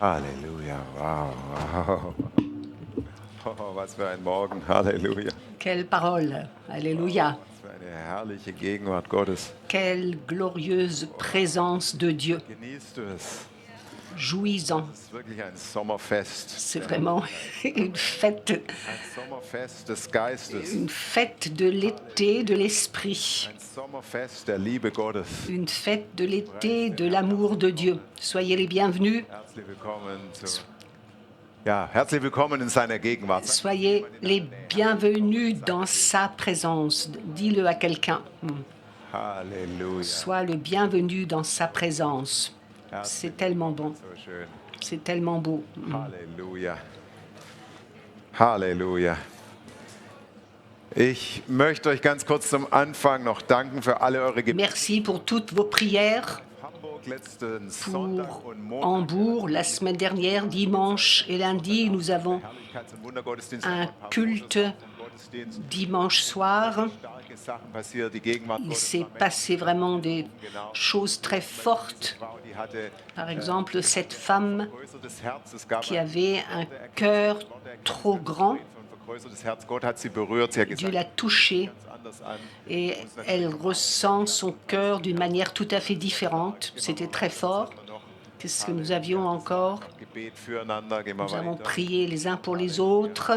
Halleluja, wow, wow. Oh, was für ein Morgen, Halleluja. Quelle parole, Alléluia. Was für eine herrliche Gegenwart Gottes. Quelle glorieuse présence de Dieu. Genießt du es? Jouis-en. Es ist wirklich ein Sommerfest. C'est vraiment une fête Ein Sommerfest des Geistes. une fête de l'été, de l'esprit. Ein Sommerfest der Liebe Gottes. Une fête de l'été, de l'amour de Dieu. Soyez les bienvenus. Herzlich willkommen in seiner Gegenwart. Soyez les bienvenus dans sa présence. Dis-le à quelqu'un. Halleluja. Sois le bienvenu dans sa présence. C'est tellement bon. So schön. C'est tellement beau. Halleluja. Halleluja. Ich möchte euch ganz kurz zum Anfang noch danken für alle eure Gebete. Merci pour toutes vos prières Hamburg letzten Sonntag pour und Montag. Hambourg. La semaine dernière, dimanche et lundi, nous avons Herrlichkeits- und Wundergottesdienst. un culte Gottesdienst. dimanche soir. Starke Sachen passiert, die Gegenwart Il Gottes s'est war passé vraiment des choses très fortes. Frau, die hatte Par exemple, cette femme vergrößertes Herz. Es gab qui avait un cœur trop grand, ein vergrößertes Herz. Gott hat sie berührt. Sie hat Dieu gesagt, l'a touchée anders an. et elle ressent son cœur d'une manière tout à fait différente. C'était très fort. Qu'est-ce que nous avions encore? Gebet füreinander. Gehen wir Nous avons weiter. prié les uns pour les autres.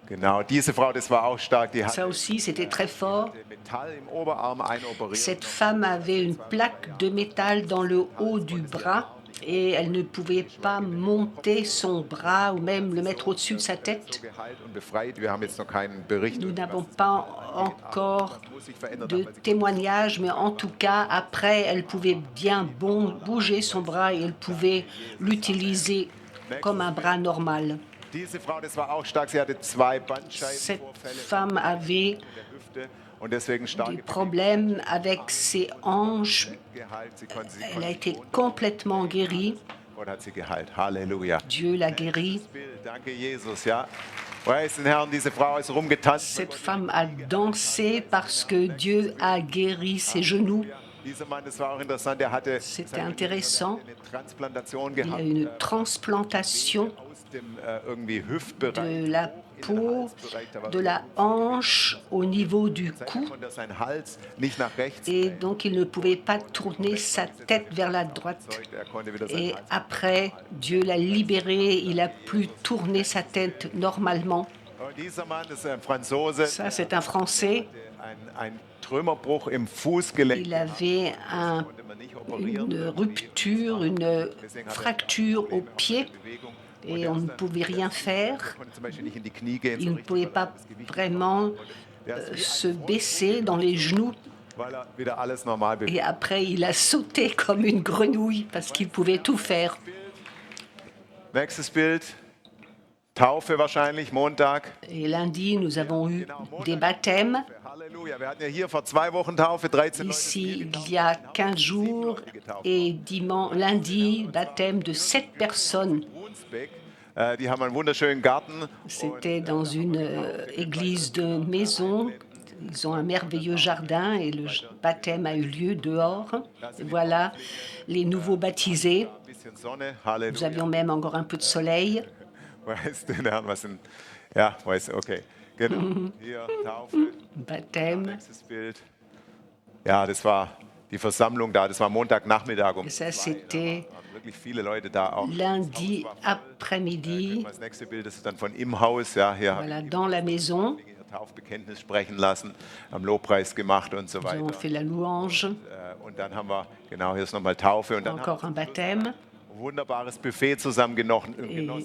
Genau, diese Frau, das war auch stark. Die Ça hatte aussi, c'était très fort. Metall im Oberarm einoperiert. Cette femme avait une plaque de métal dans le haut du bras et elle ne pouvait pas monter son bras ou même le mettre au-dessus de sa tête. Geheilt und befreit. Wir haben jetzt noch keinen Bericht. Nous n'avons pas encore Muss sich verändert de haben, weil sie témoignages, mais en tout cas, après, elle pouvait bien bouger son bras et elle pouvait l'utiliser comme un bras normal. Diese Frau, das war auch stark. Sie hatte 2 Cette Bandscheibenvorfälle femme avait in der Hüfte und deswegen des stark problèmes avec ses hanches. geheilt. Sie konnte Elle a été complètement guérie. Gott hat sie geheilt. Halleluja. Dieu l'a guérie. Bild. Danke, Jesus. Ja. Preis den Herrn, diese Frau ist rumgetanzt. Cette femme a dansé parce que Dieu a guéri ses genoux. Dieser Mann, das war auch interessant, der hatte C'était intéressant. eine Transplantation Il a gehabt. une transplantation Aus dem irgendwie Hüftbereich. de la peau, de la hanche au niveau du cou. Konnte sein Hals nicht nach rechts. Et donc, il ne pouvait pas tourner sa tête vers la droite. Er konnte wieder sein Et Hals. après, Dieu l'a libéré. Il a pu tourner sa tête normalement. Und dieser Mann ist ein Franzose, Ça, c'est un Français. ein Trümmerbruch im Fußgelenk. Il avait Konnte man nicht operieren. une rupture, une fracture au pied et on ne pouvait rien faire. Konnte zum Beispiel nicht in die Knie gehen, Il so ne richtig, pouvait pas vraiment se baisser dans les genoux. weil er wieder alles normal bewegt. Et après, il a sauté comme une grenouille parce qu'il pouvait tout faire. Nächstes Bild. Taufe wahrscheinlich, Montag. Et lundi, nous avons eu des baptêmes. Halleluja. Wir hatten ja hier vor 2 Wochen Taufe, 13 Leute. Ici, il y a 15 jours et lundi, baptême de 7 personnes. Brunsbeck. Die haben einen wunderschönen Garten. C'était dans une église de maison. Ils ont un merveilleux jardin et le baptême a eu lieu dehors. Et voilà les nouveaux baptisés. Ein bisschen Sonne. Nous Halleluja. avions même encore un peu de soleil. Weiß den Herrn, was sind. Ja, weiß, okay. Genau. Hier, Taufe. Baptême. Nächstes Bild. Ja, das war die Versammlung da. Das war Montagnachmittag um Et ça, 2. c'était Da waren wirklich viele Leute da auch. lundi après-midi. Das nächste Bild das ist dann von im Haus. Ja, hier haben Voilà, dans la maison. ihr Taufbekenntnis sprechen lassen, haben Lobpreis gemacht und so Nous avons weiter. fait la louange. Und dann haben wir, genau, hier ist nochmal Taufe und dann haben Encore un baptême. wir ein wunderbares Buffet zusammen genossen.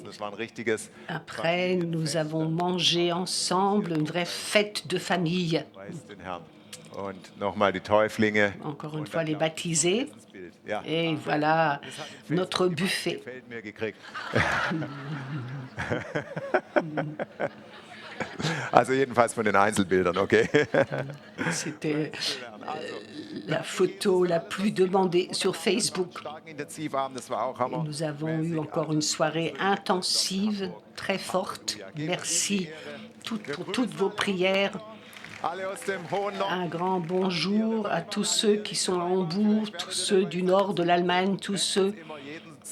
Das war ein richtiges, Après, nous avons mangé ensemble une vraie fête de famille. weiß den Herrn. Und nochmal die Täuflinge. Encore une fois, les baptisés. Das Bild. Ja, Et voilà notre buffet. gefällt mir gekriegt. Also jedenfalls von den Einzelbildern, okay. C'était la photo la plus demandée sur Facebook. Starken Intensivabend, das war auch Hammer. Nous avons eu encore une soirée intensive, très forte. Merci pour toutes vos prières. Alle aus dem hohen Norden. Un grand bonjour à tous ceux qui sont à Hambourg, tous ceux du nord de l'Allemagne, tous ceux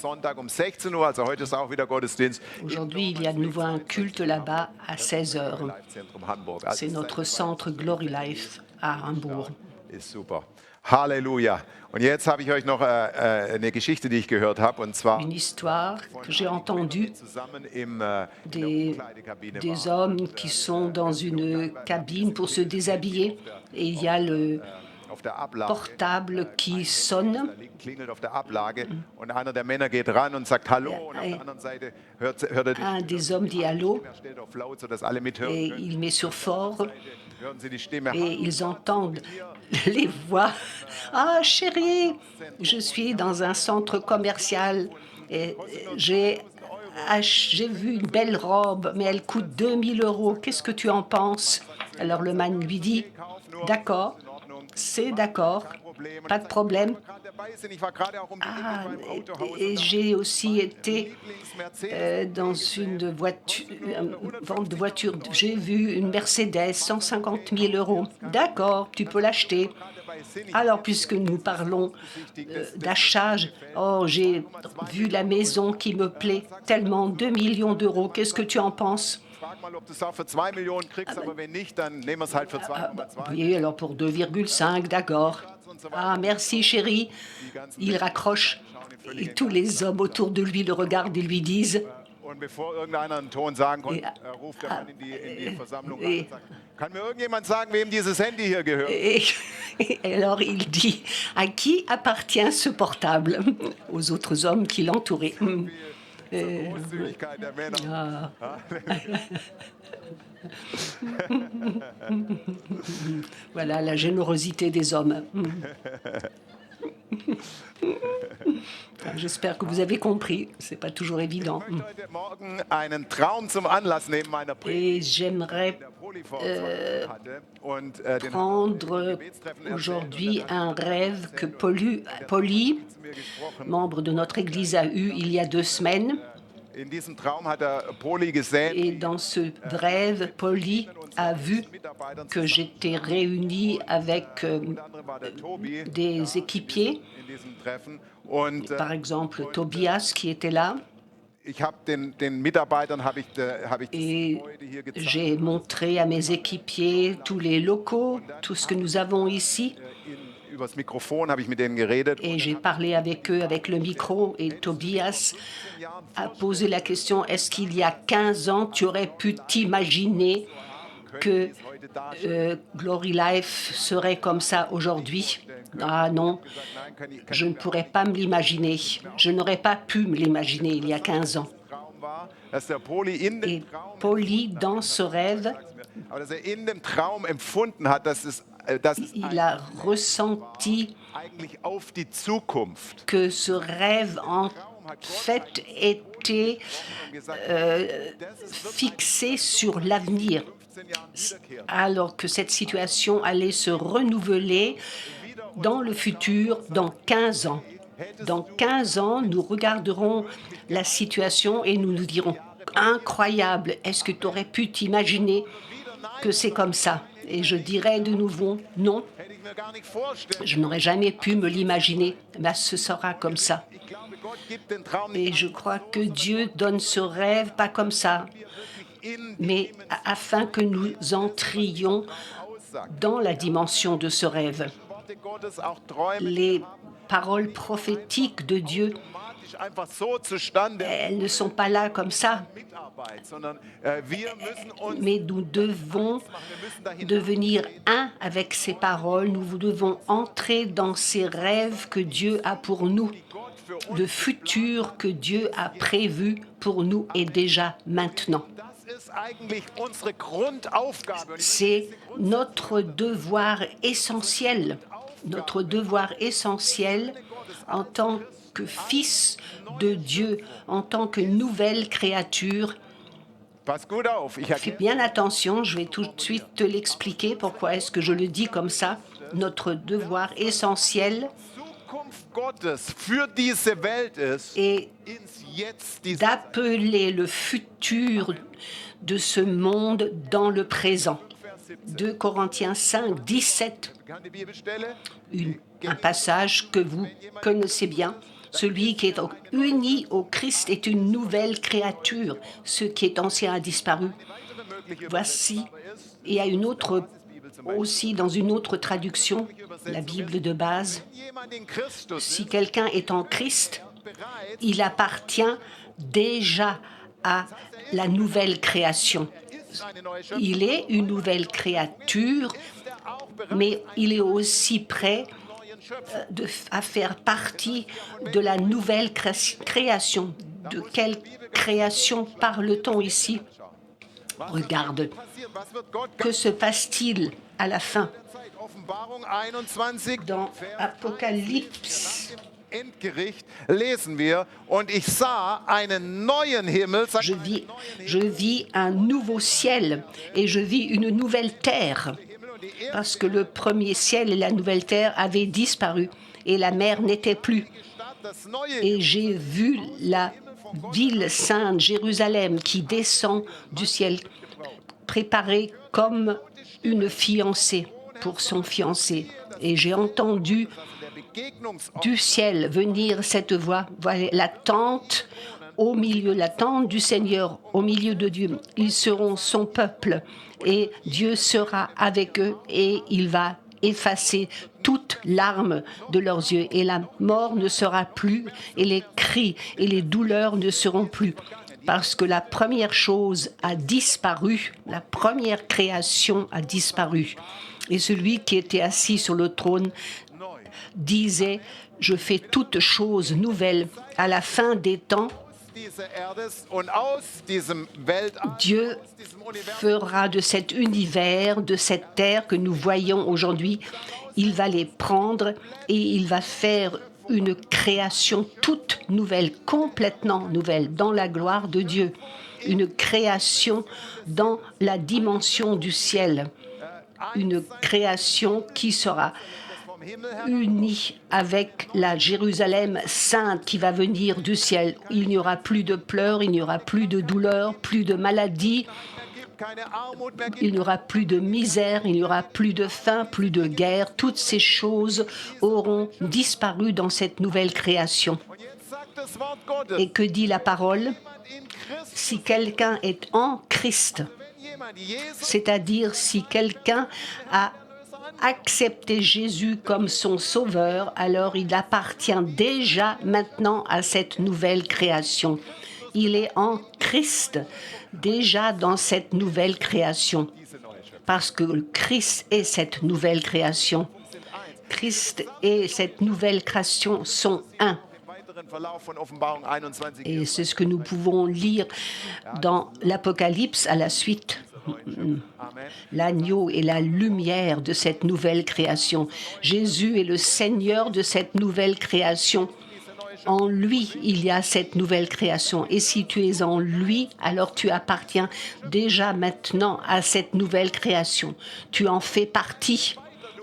Sonntag um 16 Uhr, also heute ist auch wieder Gottesdienst. Aujourd'hui, il y a de nouveau un culte là-bas à 16 heures. Live-Zentrum Hamburg. Also C'est notre centre Glory Life à Hambourg. ist super. Halleluja. Und jetzt habe ich euch noch eine Geschichte, die ich gehört habe, und zwar Une histoire que j'ai entendue zusammen in der des, Umkleidekabine des waren. hommes qui sont dans une cabine pour se déshabiller et il y a le Auf der Ablage. portable qui sonne. Da klingelt auf der Ablage und einer der Männer geht ran und sagt Hallo und auf der anderen Seite hört er die Un des hommes dit allô Stimme, er stellt auf laut, sodass alle mithören et können. il met sur fort Hören Sie die Stimme. et ils entendent les voix. Ah chérie, je suis dans un centre commercial et j'ai vu une belle robe, mais elle coûte 2000 €. Qu'est-ce que tu en penses? Alors le man lui dit, d'accord, c'est d'accord, pas de problème. Ah, et j'ai aussi été dans une vente de voiture. J'ai vu une Mercedes, 150 000 €. D'accord, tu peux l'acheter. Alors, puisque nous parlons d'achat, oh, j'ai vu la maison qui me plaît tellement, 2 millions d'euros. Qu'est-ce que tu en penses? Frag mal, ob du es auch für 2 Millionen kriegst, aber wenn nicht, dann nehmen wir es halt für 2,2. Oui, alors pour 2,5, d'accord. Ah, merci chérie. Il raccroche et tous les hommes autour de lui le regardent et lui disent Und bevor irgendeiner einen Ton sagen konnte, ruft der Mann in die Versammlung an und sagt, kann mir irgendjemand sagen, wem dieses Handy hier gehört? et alors il dit, à qui appartient ce portable? Aux autres hommes qui l'entouraient. Großzügigkeit der Männer. Voilà la générosité des hommes. J'espère que vous avez compris, c'est pas toujours évident. Ich möchte heute Morgen einen Traum zum Anlass nehmen meiner Predigt, Et j'aimerais der Poli vorgetragen hatte. Und den prendre aujourd'hui un rêve que Polly, membre de notre Église, a eu il y a 2 semaines. in diesem Traum hat Poli gesehen, Et dans ce rêve, Polly a vu que j'étais réunie avec unter anderem war der Tobi des équipiers, in diesem Treffen. Und par exemple Tobias qui était là. ich habe den Mitarbeitern habe ich das Et Gebäude hier gezeigt. j'ai montré à mes équipiers tous les locaux, tout ce que nous avons ici. Übers Mikrofon habe ich mit denen geredet. Et j'ai parlé avec eux avec le micro. Et Tobias a posé la question, est-ce qu'il y a 15 ans, tu aurais pu t'imaginer que Glory Life serait comme ça aujourd'hui? Ah non, je ne pourrais pas me l'imaginer. Je n'aurais pas pu me l'imaginer il y a 15 ans. Dass der Poli in dem Et Traum, Polly, dans ce rêve, aber dass in dem Traum empfunden hat, dass es il a ressenti eigentlich auf die Zukunft. que ce rêve, en fait, était fixé sur l'avenir, 15 Jahren wiederkehren. alors que cette situation allait se renouveler dans le futur, dans 15 ans. Dans 15 ans, nous regarderons la situation et nous nous dirons « Incroyable, est-ce que tu aurais pu t'imaginer que c'est comme ça ?» Et je dirais de nouveau « Non, Hätte ich mir gar nicht vorstellen. je n'aurais jamais pu me l'imaginer, mais ce sera comme ça. » Ich glaube, Gott gibt den Traum Et nicht je crois que Dieu donne ce rêve pas comme ça, in mais afin que nous entrions Aussage. dans la dimension de ce rêve. Worte Gottes auch träumen Les paroles prophétiques de Dieu, automatisch einfach so zustande elles ne sont pas là comme ça, Mitarbeit, sondern wir müssen uns mais nous devons machen, wir müssen dahin devenir un avec ces paroles. Nous devons entrer dans ces rêves que Dieu a pour nous. Gott für uns. Le futur que Dieu a prévu pour nous est déjà maintenant. Das ist eigentlich unsere Grundaufgabe. Und ich C'est notre devoir essentiel, en tant que fils de Dieu, en tant que nouvelle créature. pass gut auf. Ich Fais erkenne bien attention, je vais tout de suite te l'expliquer, pourquoi est-ce que je le dis comme ça. Notre devoir essentiel Zukunft Gottes für diese Welt ist, est ins Jetzt dieses d'appeler le futur de ce monde dans le présent. 2 Corinthiens 5, 17, bekannte Bibelstelle. un passage que vous connaissez bien. Celui qui est uni au Christ est une nouvelle créature. Ce qui est ancien a disparu. Voici, et il y a une autre, aussi dans une autre traduction, la Bible de base, si quelqu'un est en Christ, il appartient déjà à la nouvelle création. Il est une nouvelle créature, mais il est aussi prêt à faire partie de la nouvelle création. De quelle création parle-t-on ici? Regarde, que se passe-t-il à la fin? Dans Apocalypse, lesen wir, und ich sah einen neuen Himmel. je vis un nouveau ciel et je vis une nouvelle terre, parce que le premier ciel et la nouvelle terre avaient disparu et la mer n'était plus. Et j'ai vu la ville sainte, Jérusalem, qui descend du ciel, préparée comme une fiancée pour son fiancé. Et j'ai entendu du ciel venir cette voix, voilà, la tente au milieu, la tente du Seigneur au milieu de Dieu. Ils seront son peuple et Dieu sera avec eux et il va effacer toute larme de leurs yeux et la mort ne sera plus et les cris et les douleurs ne seront plus. Parce que la première chose a disparu, la première création a disparu. Et celui qui était assis sur le trône disait « Je fais toutes choses nouvelles. » À la fin des temps, Dieu fera de cet univers, de cette terre que nous voyons aujourd'hui, il va les prendre et il va faire une création toute nouvelle, complètement nouvelle, dans la gloire de Dieu. Une création dans la dimension du ciel. Une création qui sera unie avec la Jérusalem sainte qui va venir du ciel. Il n'y aura plus de pleurs, il n'y aura plus de douleurs, plus de maladies, il n'y aura plus de misère, il n'y aura plus de faim, plus de guerre. Toutes ces choses auront disparu dans cette nouvelle création. Et que dit la parole? Si quelqu'un est en Christ, c'est-à-dire si quelqu'un a accepté Jésus comme son sauveur, alors il appartient déjà maintenant à cette nouvelle création. Il est en Christ, déjà dans cette nouvelle création, parce que le Christ est cette nouvelle création. Christ et cette nouvelle création sont un. Et c'est ce que nous pouvons lire dans l'Apocalypse à la suite. L'agneau est la lumière de cette nouvelle création. Jésus est le Seigneur de cette nouvelle création. En lui, il y a cette nouvelle création. Et si tu es en lui, alors tu appartiens déjà maintenant à cette nouvelle création. Tu en fais partie.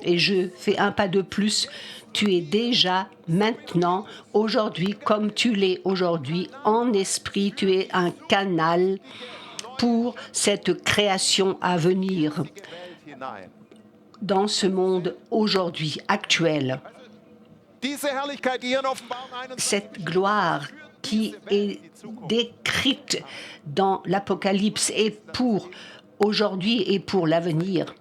Et je fais un pas de plus. Tu es déjà maintenant, aujourd'hui, comme tu l'es aujourd'hui, en esprit, tu es un canal pour cette création à venir dans ce monde aujourd'hui, actuel. Cette gloire qui est décrite dans l'Apocalypse est pour aujourd'hui et pour l'avenir.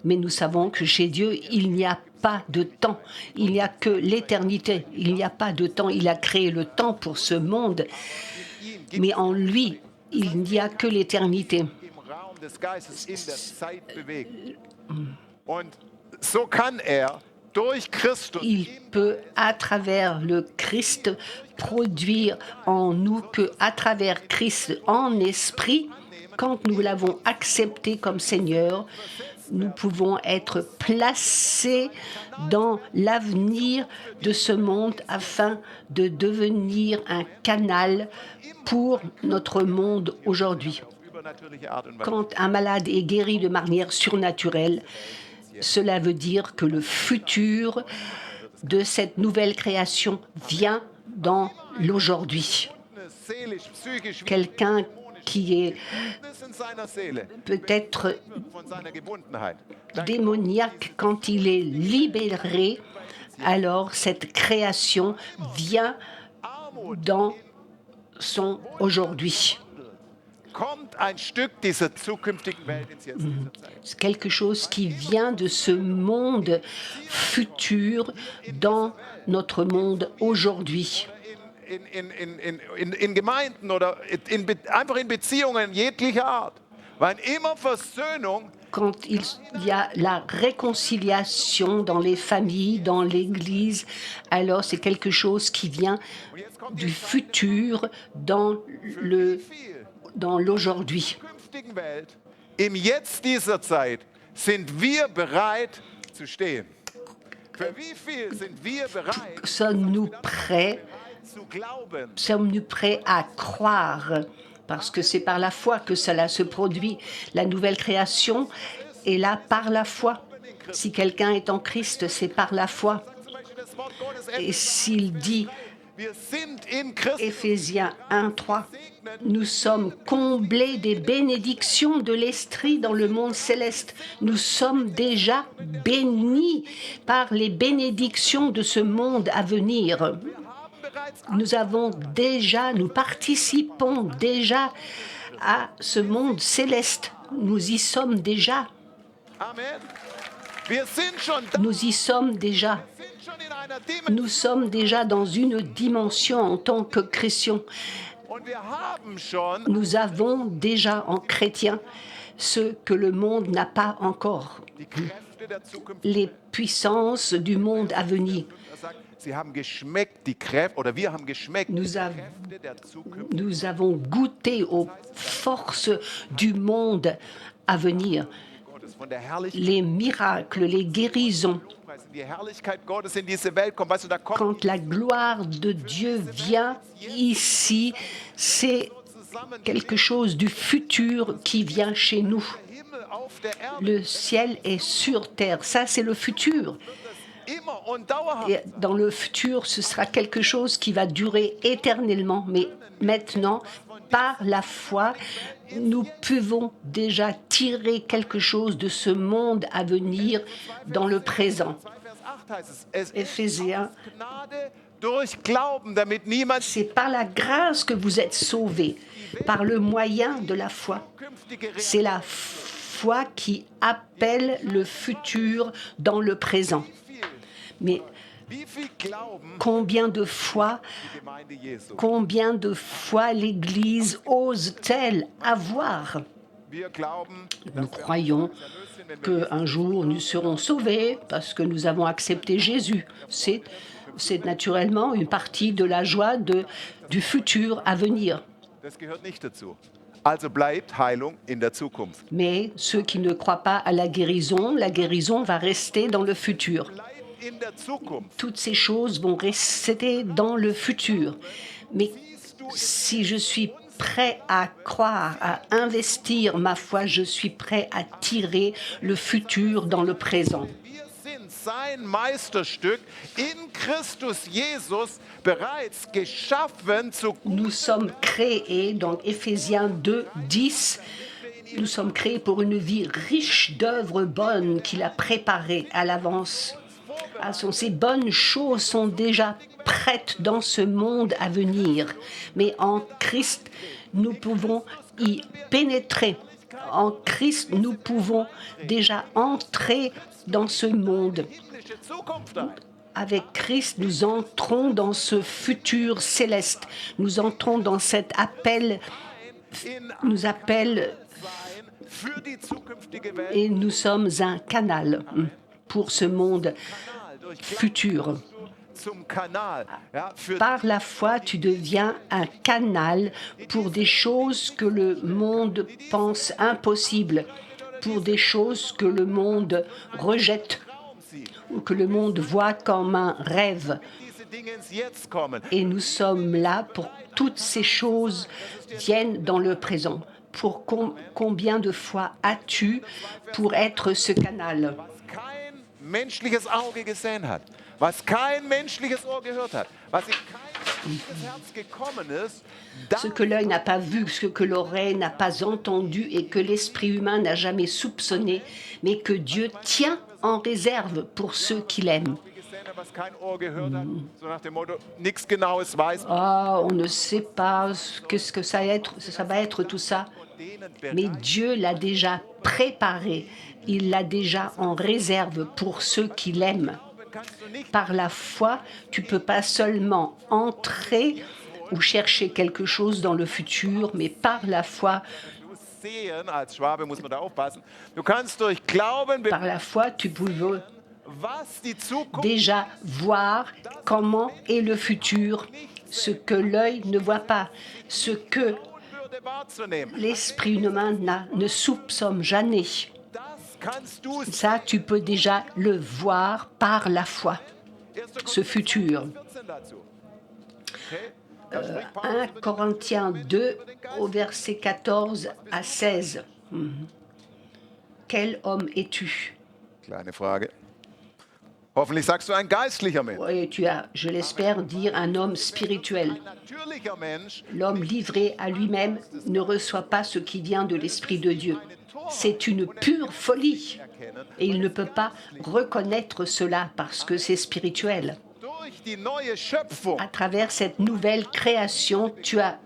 Mais nous savons que chez Dieu, il n'y a pas de temps. Il n'y a que l'éternité. Il n'y a pas de temps. Il a créé le temps pour ce monde. Mais en lui, il n'y a que l'éternité. Il peut, à travers le Christ, produire en nous que, à travers Christ, en esprit, quand nous l'avons accepté comme Seigneur, nous pouvons être placés dans l'avenir de ce monde afin de devenir un canal pour notre monde aujourd'hui. Quand un malade est guéri de manière surnaturelle, cela veut dire que le futur de cette nouvelle création vient dans l'aujourd'hui. Quelqu'un qui est peut-être démoniaque, quand il est libéré, alors cette création vient dans son aujourd'hui. Kommt ein Stück dieser zukünftigen Welt ins Jetzt dieser Zeit. C'est quelque chose qui vient de ce monde futur dans notre monde aujourd'hui. In Gemeinden oder einfach in Beziehungen jeglicher Art. Weil immer Versöhnung Quand il y a la réconciliation dans les familles, dans l'Église, alors c'est quelque chose qui vient du futur dans l'aujourd'hui. künftigen Welt, im Jetzt dieser Zeit, sind wir bereit zu stehen. Für wie viel sind wir bereit Sommes-nous prêts, zu glauben? sommes-nous prêts à croire? Parce que c'est par la foi que cela se produit. La nouvelle création est là par la foi. Si quelqu'un est en Christ, c'est par la foi. Zum Beispiel das Wort Gottes, Et s'il dit, wir sind in Christus. Éphésiens 1:3, nous sommes comblés des bénédictions de l'Esprit dans le monde céleste. Nous sommes déjà bénis par les bénédictions de ce monde à venir. Nous participons déjà à ce monde céleste. Nous y sommes déjà. Amen. Wir sind schon da, Nous y sommes déjà. wir sind schon in einer Dimension Nous sommes déjà dans une dimension en tant que chrétiens. und wir haben schon Nous avons déjà en chrétien ce que le monde n'a pas encore. die Kräfte der Zukunft. Les puissances du monde à venir. Er sagt, sie haben geschmeckt, die Kräfte, oder wir haben geschmeckt, die Nous, av- Kräfte der Zukunft. nous avons goûté aux forces du monde à venir. Gottes, von der Herrlichkeit, Les miracles, les guérisons. die Herrlichkeit Gottes in diese Welt kommt. Weißt du, da kommt Quand la gloire de Dieu vient ici, c'est quelque chose du futur qui vient chez nous. der Himmel auf der Erde, Le ciel est sur terre. Ça, c'est le futur. immer und dauerhaft. Et dans le futur, ce sera quelque chose qui va durer éternellement. Mais maintenant, par la foi, nous pouvons déjà tirer quelque chose de ce monde à venir dans le présent. 2 Vers 8 heißt es, es ist Éphésiens, Gnade durch Glauben, damit niemand c'est par la grâce que vous êtes sauvés, par le moyen de la foi. künftige C'est la foi qui appelle le futur dans le présent. Mais Wie viel Glauben combien de fois die Gemeinde Jesu? Combien de fois l'Église ose-t-elle avoir? Wir glauben, Nous croyons qu'un jour nous serons sauvés parce que nous avons accepté Jésus. C'est naturellement une partie de la joie du futur à venir. das gehört nicht dazu. Also bleibt Heilung in der Zukunft. Mais ceux qui ne croient pas à la guérison va rester dans le futur. Bleibt in der Zukunft. Toutes ces choses vont rester dans le futur. Mais si je suis prêt à croire, à investir ma foi, je suis prêt à tirer le futur dans le présent. Wir sind sein Meisterstück in Christus Jesus, bereits geschaffen zu Nous sommes créés, dans Éphésiens 2:10, nous sommes créés pour une vie riche d'œuvres bonnes qu'il a préparées à l'avance. Ces bonnes choses sont déjà prêtes dans ce monde à venir. Mais en Christ, nous pouvons y pénétrer. En Christ, nous pouvons déjà entrer dans ce monde. himmlische Zukunft ein. Avec Christ, nous entrons dans ce futur céleste. Nous entrons dans cet appel, nous appelle Sein für die zukünftige Welt. et nous sommes un canal pour ce monde Durch futur. zum Kanal. Ja, für Par la foi, tu deviens un canal pour des choses que le monde pense impossibles, pour des choses que le monde rejette ou que le monde voit comme un rêve. diese Dinge ins Jetzt kommen. Et nous sommes là pour que toutes ces choses viennent dans le présent. Pour combien de fois as-tu pour être ce canal? Was kein menschliches Auge gesehen hat, was kein menschliches Ohr gehört hat, was in kein menschliches Herz gekommen ist, Ce que l'œil n'a pas vu, ce que l'oreille n'a pas entendu et que l'esprit humain n'a jamais soupçonné, mais que Dieu tient en réserve pour ceux qui l'aiment. was kein Ohr gehört hat, so nach dem Motto, nichts Genaues weiß. Ah, on ne sait pas ce que ça va être tout ça. Mais Dieu l'a déjà préparé. Il l'a déjà en réserve pour ceux qui l'aiment. Par la foi, tu ne peux pas seulement entrer ou chercher quelque chose dans le futur, mais par la foi, Sehen, als Schwabe muss man da aufpassen. Du kannst durch Glauben par la foi, tu peux was die Zukunft déjà voir comment est le futur, ce que l'œil ne voit pas, ce que würde wahrzunehmen. l'esprit humain ne soupçonne jamais. Das kannst du Ça, tu peux déjà le voir par la foi, 1. ce futur. 14 dazu. Okay? 1 Corinthiens 2, au verset 14 à 16. Quel homme es-tu? Kleine Frage. Hoffentlich sagst du ein geistlicher Mensch. Oui, tu as, je l'espère, dire un homme spirituel. Ein natürlicher Mensch L'homme livré à lui-même ne reçoit pas ce qui vient de l'Esprit de Dieu. C'est une pure folie. Et il ne peut pas reconnaître cela parce que c'est spirituel. durch die neue Schöpfung À travers cette nouvelle création, tu es à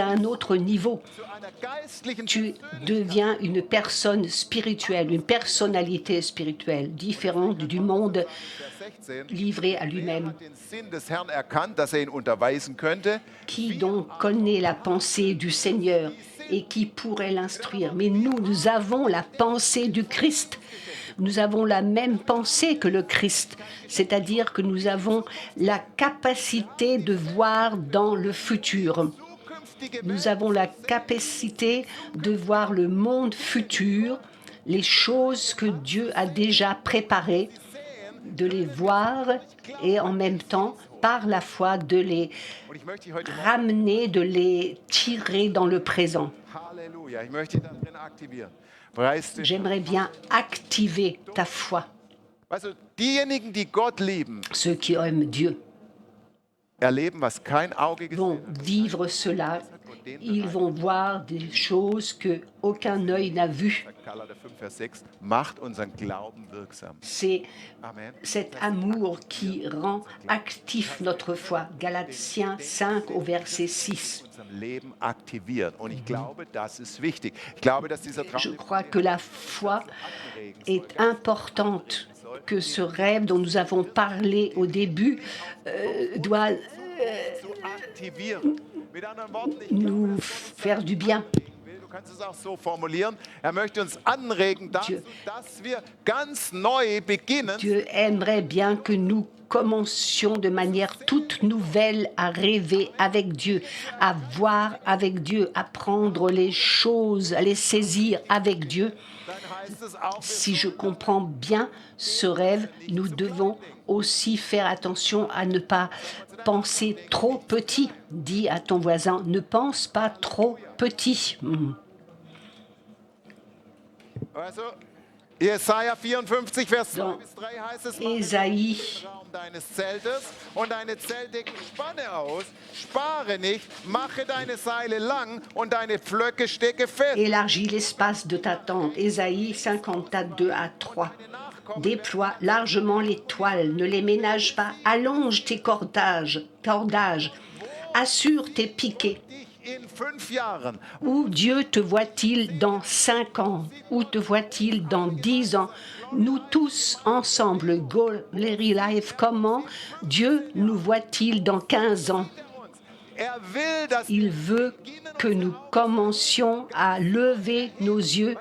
un autre niveau. zu einer geistlichen Tu deviens une personne spirituelle, une personnalité spirituelle, différente du monde Vers 16. livré à Wer lui-même. hat den Sinn des Herrn erkannt, dass ihn unterweisen könnte? Qui donc connaît la pensée du Seigneur et qui pourrait l'instruire? Mais nous avons la pensée du Christ. Nous avons la même pensée que le Christ, c'est-à-dire que nous avons la capacité de voir dans le futur. Zukünftige Nous avons la capacité de voir le monde futur, les choses que Dieu a déjà préparées, de les voir et en même temps, par la foi, de les Und ich möchte dich heute ramener, de les tirer dans le présent. Halleluja, ich möchte dich darin aktivieren. Preis den J'aimerais bien activer ta foi. Weißt du, diejenigen, die Gott lieben, Ceux qui aiment Dieu erleben, was kein Auge vont gesehen hat. vivre cela. Ils vont voir des choses que aucun œil n'a vues. Galater 5, Vers 6 macht unseren Glauben wirksam. C'est Amen. cet amour qui rend actif notre foi. Galatiens 5 au verset 6. Unserem Leben aktiviert. Und ich glaube, das ist wichtig. Ich glaube, dass dieser Je Traum crois que la foi est importante, que ce rêve dont nous avons parlé au début doit zu aktivieren. Mit anderen Worten, ich nous faire du bien. du kannst es auch so formulieren. Er möchte uns anregen dazu, Dieu. dass wir ganz neu beginnen. Dieu aimerait bien que nous commencions de manière toute nouvelle à rêver avec Dieu, à voir avec Dieu, à prendre les choses, à les saisir avec Dieu. Dann heißt es auch, Si je comprends bien ce rêve, nous devons aussi faire attention à ne pas penser trop petit. Dis à ton voisin, ne pense pas trop petit. also, Jesaja 54, Vers 2 Dans bis 3 heißt es, Ésaïe, den Raum deines Zeltes und deine Zeltdecke spanne aus, spare nicht, mache deine Seile lang und deine Pflöcke stecke fest. élargis l'espace de ta tente. Ésaïe 54, 2 à 3. Déploie largement les toiles, ne les ménage pas, allonge tes cordages, assure tes piquets. Dich in 5 Jahren Où Dieu te voit-il dans 5 ans? Où te voit-il dans 10 ans? Nous tous ensemble, Goleri Life, comment Dieu nous voit-il dans 15 ans? er will, dass Il veut que nous commencions à lever nos yeux.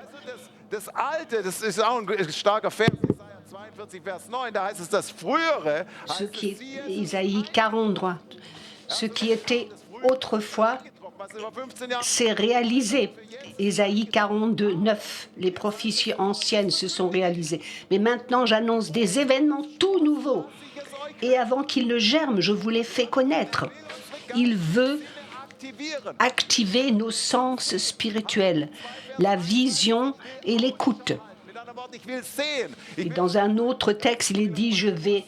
das Alte, das ist auch ein starker Vers, Jesaja 42, Vers 9, da heißt es, das Frühere, Ce heißt qui es, est siehe, Isaïe 43, ce qui était autrefois was über 15 Jahre s'est réalisé. Isaïe 42, 9, les prophéties anciennes se sont réalisées. Mais maintenant, j'annonce des événements tout nouveaux. Et avant qu'ils ne germent, je vous les fais connaître. Il veut aktivieren. activer nos sens spirituels, la vision et l'écoute. Mit anderen Worten, ich will sehen. Et dans un autre texte, il est dit, je vais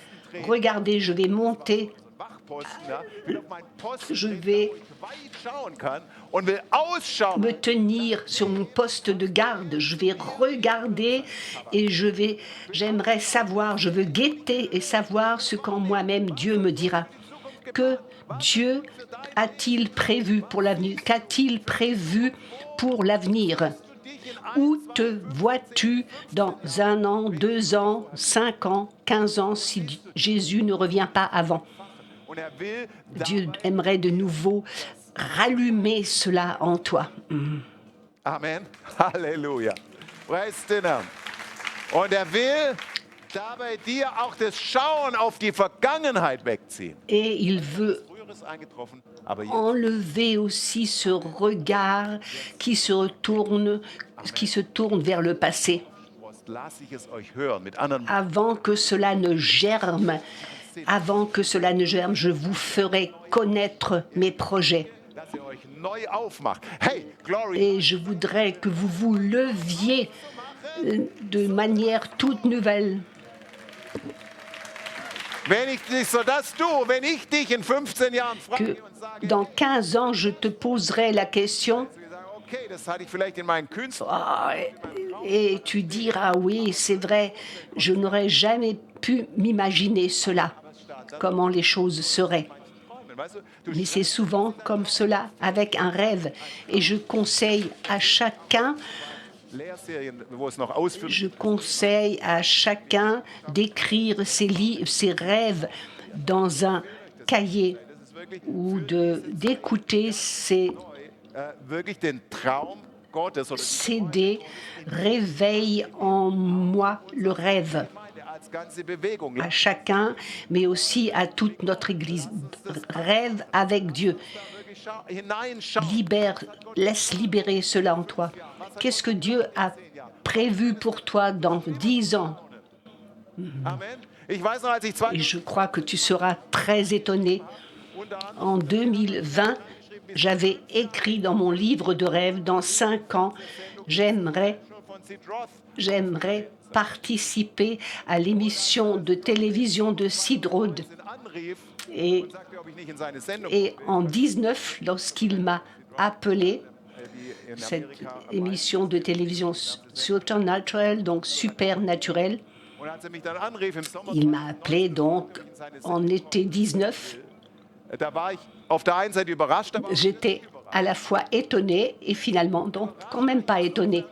regarder, je vais monter Je vais me tenir sur mon poste de garde. Je vais regarder et j'aimerais savoir, je veux guetter et savoir ce qu'en moi-même Dieu me dira. Que Dieu a-t-il prévu pour l'avenir? Qu'a-t-il prévu pour l'avenir? Où te vois-tu dans 1 an, 2 ans, 5 ans, 15 ans si Jésus ne revient pas avant? Dieu aimerait de nouveau rallumer cela en toi. Amen. Halleluja. Preis den Herrn. Und will dabei dir auch das Schauen auf die Vergangenheit wegziehen. Et il veut enlever aussi ce regard qui se tourne vers le passé. Avant que cela ne germe, je vous ferai connaître mes projets. Et je voudrais que vous vous leviez de manière toute nouvelle. Que dans 15 ans, je te poserai la question. Et tu diras, oui, c'est vrai, je n'aurais jamais pu m'imaginer cela, comment les choses seraient. Mais c'est souvent comme cela, avec un rêve. Et je conseille à chacun d'écrire ses rêves dans un cahier ou d'écouter ses CD réveille en moi le rêve. À chacun, mais aussi à toute notre Église. Rêve avec Dieu. Laisse libérer cela en toi. Qu'est-ce que Dieu a prévu pour toi dans 10 ans? Et je crois que tu seras très étonné. En 2020, j'avais écrit dans mon livre de rêve, dans 5 ans, j'aimerais participer à l'émission de télévision de Sid Roth. Et en 19, lorsqu'il m'a appelé, cette émission de télévision Supernatural, donc supernaturel, il m'a appelé donc en été 19. J'étais à la fois étonné et finalement donc quand même pas étonné.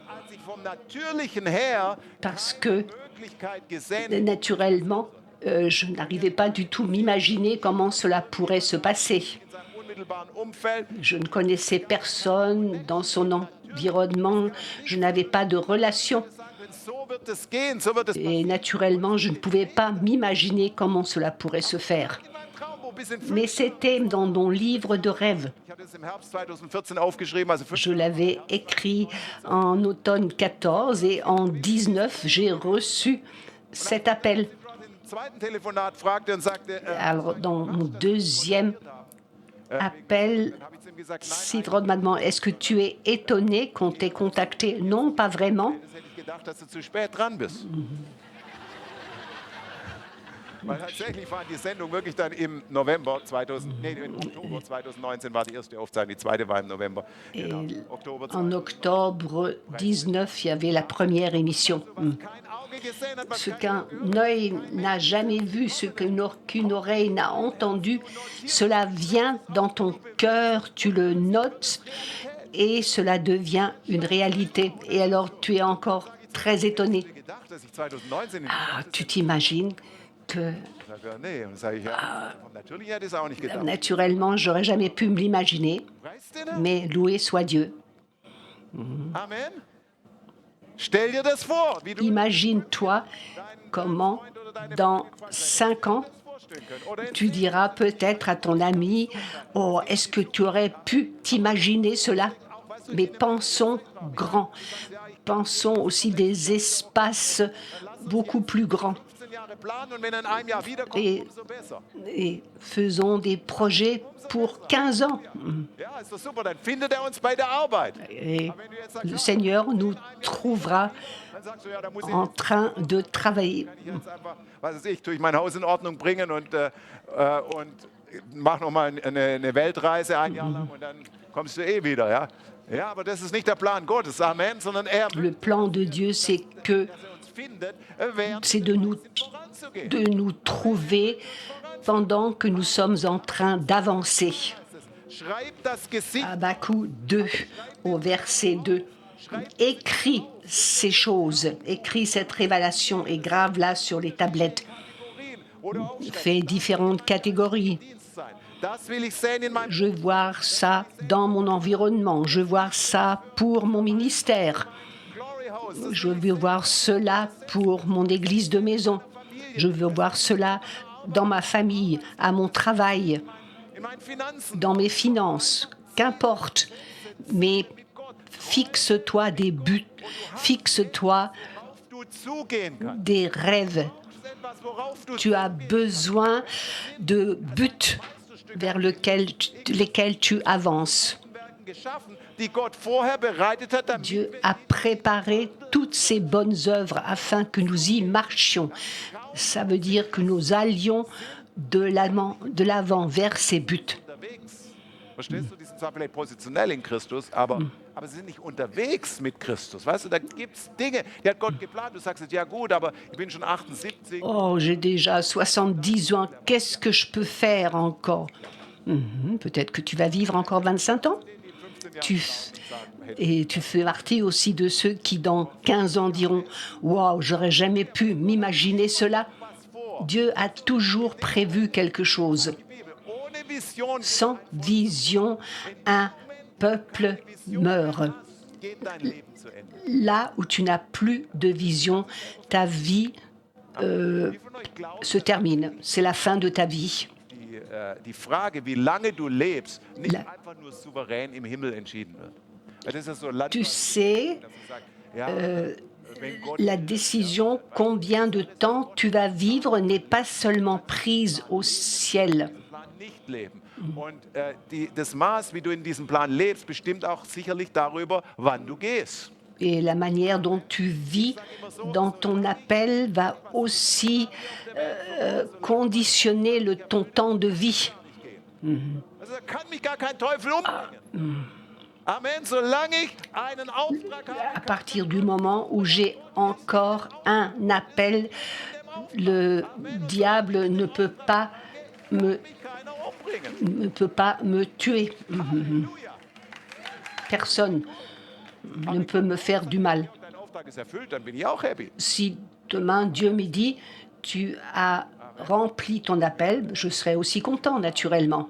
Parce que naturellement, je n'arrivais pas du tout à m'imaginer comment cela pourrait se passer. Je ne connaissais personne dans son environnement, je n'avais pas de relation. Et naturellement, je ne pouvais pas m'imaginer comment cela pourrait se faire. Mais c'était dans mon livre de rêve. Je l'avais écrit en automne 14 et en 19, j'ai reçu cet appel. Alors, dans mon deuxième appel, Sid Roth m'a demandé, est-ce que tu es étonné qu'on t'ait contacté? Non, pas vraiment. Weil tatsächlich war die Sendung wirklich dann im November 2019 war die erste Aufzeichnung, die zweite war im November. Genau. En octobre 19, il y avait la première émission. Ce qu'un œil n'a jamais vu, ce qu'une oreille n'a entendu, cela vient dans ton cœur, tu le notes et cela devient une réalité. Et alors tu es encore très étonné. Ah, tu t'imagines que naturellement, j'aurais jamais pu me l'imaginer, mais loué soit Dieu. Amen. Imagine-toi comment, dans 5 ans, tu diras peut-être à ton ami, « Oh, est-ce que tu aurais pu t'imaginer cela ?» Mais pensons grand. Pensons aussi des espaces beaucoup plus grands. Et faisons des projets pour 15 ans. Et le Seigneur nous trouvera en train de travailler. mach noch mal eine Weltreise ein Jahr lang und dann kommst du eh wieder. Ja, ja, aber das ist nicht der Plan Gottes. Amen, sondern er Le plan de Dieu, c'est que uns findet, während c'est voranzugehen. de nous trouver pendant que nous sommes en train d'avancer. Schreib das Gesicht. Habakkuk 2, au verset 2. Écris ces choses, écris cette révélation et grave-la sur les tablettes. Fais différentes catégories. Das will ich sehen in meinem Je veux voir ça dans mon environnement, je veux voir ça pour mon ministère, Glory House. je veux voir cela pour mon église de maison, je veux voir cela dans ma famille, à mon travail, In meinen Finanzen. dans mes finances, qu'importe. Mais fixe-toi des buts, fixe-toi Du zugehen kannst. des rêves. Etwas, worauf du Tu as besoin de buts vers lesquels tu avances. Werken geschaffen, die Gott vorher bereitet hat, damit Dieu a préparé toutes ces bonnes œuvres afin que nous y marchions. Ça veut dire que nous allions de l'avant vers ces buts. unterwegs. Verstehst du? Die sind zwar vielleicht positionell in Christus, aber sie sind nicht unterwegs mit Christus. Weißt du, da gibt es Dinge, die hat Gott geplant. Du sagst jetzt, ja gut, aber ich bin schon 78. Oh, j'ai déjà 70 ans, qu'est-ce que je peux faire encore? Peut-être que tu vas vivre encore 25 ans. Et tu fais partie aussi de ceux qui, dans 15 ans, diront « Waouh, j'aurais jamais pu m'imaginer cela ». Dieu a toujours prévu quelque chose. Ohne Vision Sans vision, un peuple meurt. geht dein Leben zu Ende. Là où tu n'as plus de vision, ta vie Wie von euch glauben, se termine. C'est la fin de ta vie. die Frage, wie lange du lebst, nicht La- einfach nur souverän im Himmel entschieden wird. Das ist ja so Tu sais, ja, wenn Gott la décision combien de temps tu vas vivre n'est pas seulement prise au ciel. Plan nicht leben. Und das Maß, wie du in diesem Plan lebst, bestimmt auch sicherlich darüber, wann du gehst. Et la manière dont tu vis dans ton appel va aussi conditionner ton temps de vie. Also da kann mich gar kein Teufel umbringen. Amen. Solange ich einen Auftrag habe, À partir du moment où j'ai encore un appel, le diable ne peut pas mich keiner umbringen. me tuer. Halleluja. Personne ne peut me faire du mal. Dein Auftrag ist erfüllt, dann bin ich auch happy. Si demain Dieu me dit, tu as rempli ton appel, je serai aussi content naturellement.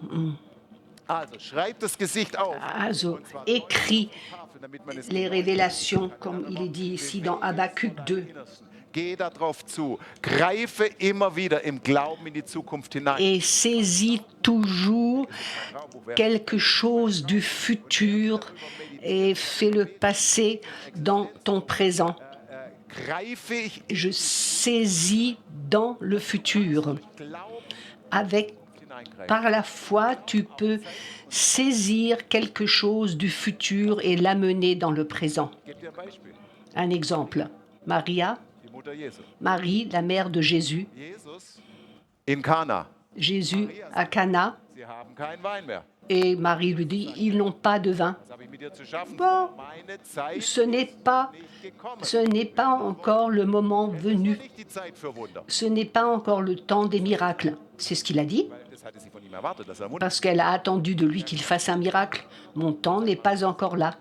Also schreib das Gesicht auf. Also, écris Tafel, damit man es les révélations, comme il est dit ici dans Habakkuk 2. Geh darauf zu. Greife immer wieder im Glauben in die Zukunft hinein. Et saisis toujours quelque chose du futur et fais-le passer dans ton présent. Greife ich Je saisis dans le futur. Glauben Avec, hineingreifen. par la foi, tu peux saisir quelque chose du futur et l'amener dans le présent. Ich gebe dir ein Beispiel. Un exemple. Maria, Die Mutter Jesu. Marie, la mère de Jésus, Jesus in Kana. Jésus à Cana, Sie haben keinen Wein mehr. et Marie lui dit, ils n'ont pas de vin. Was habe ich mit dir zu schaffen? Bon. Meine Zeit Ce n'est pas encore le moment venu. nicht die Zeit für Wunder. Ce n'est pas encore le temps des miracles. C'est ce qu'il a dit, Weil das hatte sie von ihm erwartet, dass er Wunder. parce qu'elle a attendu de lui qu'il fasse un miracle. Mon temps n'est pas encore là.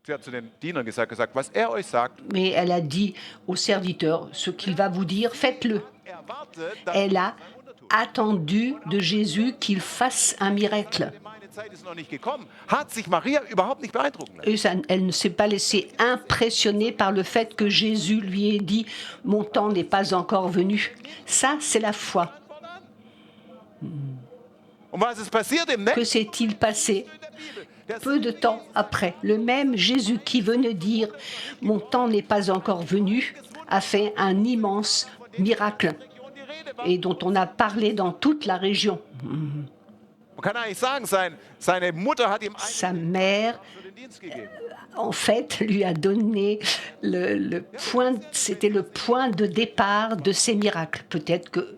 Sie hat zu den Dienern gesagt, was er euch sagt, Mais elle a dit aux serviteurs, ce qu'il va vous dire, faites-le. erwartet, dass Elle a er ein Wunder tut. attendu de Jésus qu'il fasse un miracle. Meine Zeit ist noch nicht gekommen. Hat sich Maria überhaupt nicht beeindrucken lassen. Et elle ne s'est pas laissée impressionner par le fait que Jésus lui ait dit, mon temps n'est pas encore venu. Ça, c'est la foi. Und was ist passiert im Que nächsten s'est-il passé der Bibel? Der peu de temps après? Le même Jésus qui venait dire « Mon temps n'est pas encore venu » a fait un immense miracle Religion die Rede war. et dont on a parlé dans toute la région. Man kann eigentlich sagen, seine Mutter hat ihm Sa mère, für den Dienst gegeben. en fait, lui a donné le point, c'était le point de départ de ces miracles. Peut-être que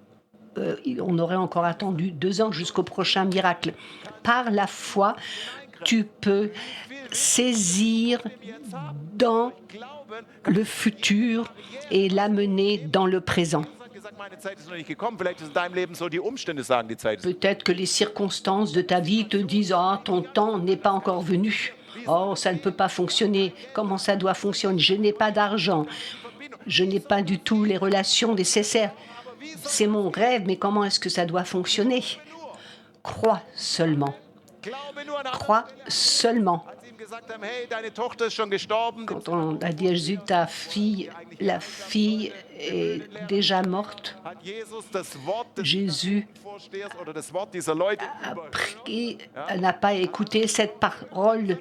on aurait encore attendu 2 ans jusqu'au prochain miracle. Par la foi, tu peux saisir dans le futur et l'amener dans le présent. Peut-être que les circonstances de ta vie te disent « Ah, ton temps n'est pas encore venu. Oh, ça ne peut pas fonctionner. Comment ça doit fonctionner? Je n'ai pas d'argent. Je n'ai pas du tout les relations nécessaires. C'est mon rêve, mais comment est-ce que ça doit fonctionner? » Crois seulement. Crois seulement. Quand on a dit à Jésus, la fille est déjà morte, Jésus n'a pas écouté cette parole.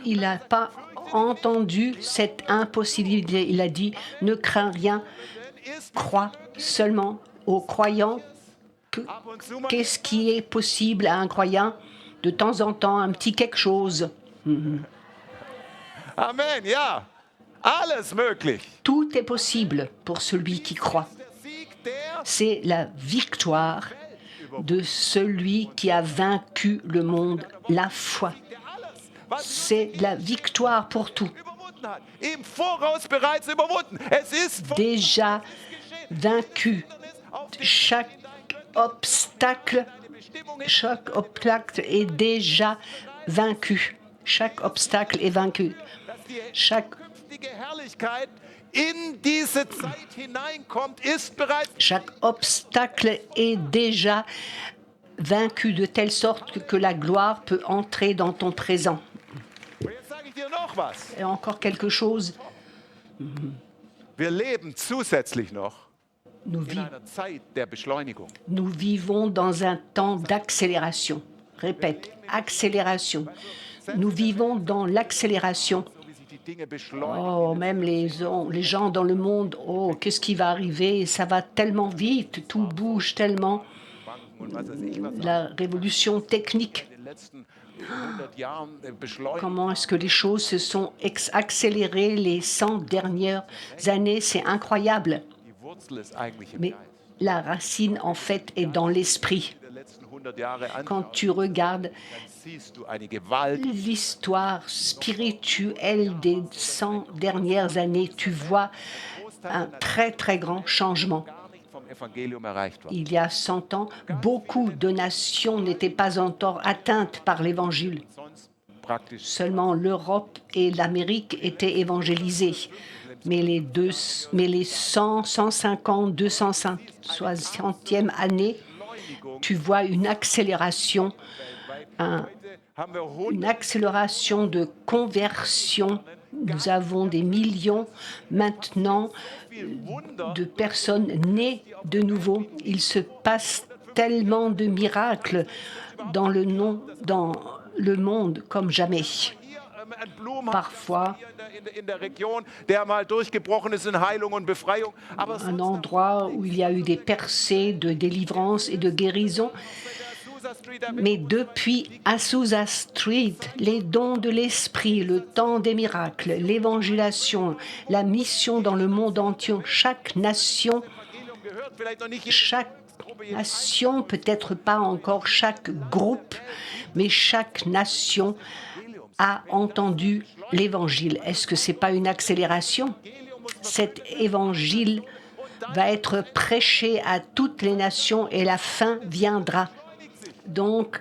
Il n'a pas entendu cette impossibilité. Il a dit, ne crains rien, crois seulement aux croyants. Qu'est-ce qui est possible à un croyant? De temps en temps, un petit quelque chose. Amen, ja. Alles möglich. Tout est possible pour celui qui croit. C'est la victoire de celui qui a vaincu le monde, la foi. C'est la victoire pour tout. Déjà vaincu. Chaque obstacle est déjà vaincu. Chaque obstacle est vaincu. Chaque obstacle est déjà vaincu de telle sorte que la gloire peut entrer dans ton présent. Et encore quelque chose. Nous vivons dans un temps d'accélération. Répète, accélération. Nous vivons dans l'accélération. Oh, même les gens dans le monde, oh, qu'est-ce qui va arriver? Ça va tellement vite, tout bouge tellement. La révolution technique. Comment est-ce que les choses se sont accélérées les 100 dernières années? C'est incroyable. Mais la racine, en fait, est dans l'esprit. Quand tu regardes l'histoire spirituelle des 100 dernières années, tu vois un très, très grand changement. Il y a 100 ans, beaucoup de nations n'étaient pas encore atteintes par l'Évangile. Seulement l'Europe et l'Amérique étaient évangélisées. Mais les 100, 150, 260e année, tu vois une accélération de conversion. Nous avons des millions maintenant de personnes nées de nouveau. Il se passe tellement de miracles dans le monde comme jamais. Parfois, un endroit où il y a eu des percées de délivrance et de guérison. Mais depuis Azusa Street, les dons de l'esprit, le temps des miracles, l'évangélisation, la mission dans le monde entier, chaque nation, peut-être pas encore chaque groupe, mais chaque nation a entendu l'évangile. Est-ce que ce n'est pas une accélération? Cet évangile va être prêché à toutes les nations et la fin viendra. Donc,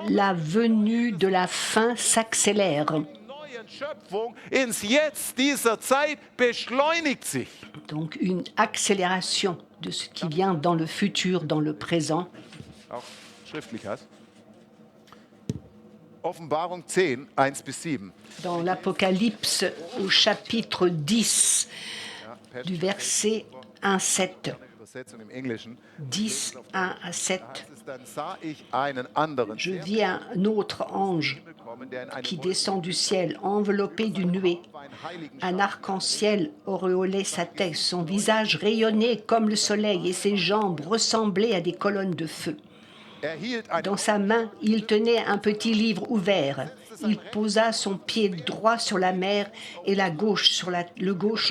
la venue de la fin s'accélère. Donc, une accélération de ce qui vient dans le futur, dans le présent. Offenbarung 10, 1-7. Dans l'Apocalypse au chapitre 10, du verset 1-7. 10, 1 à 7. Je vis un autre ange qui descend du ciel, enveloppé d'une nuée. Un arc-en-ciel auréolait sa tête, son visage rayonnait comme le soleil et ses jambes ressemblaient à des colonnes de feu. Dans sa main, il tenait un petit livre ouvert. Il posa son pied droit sur la mer et le gauche sur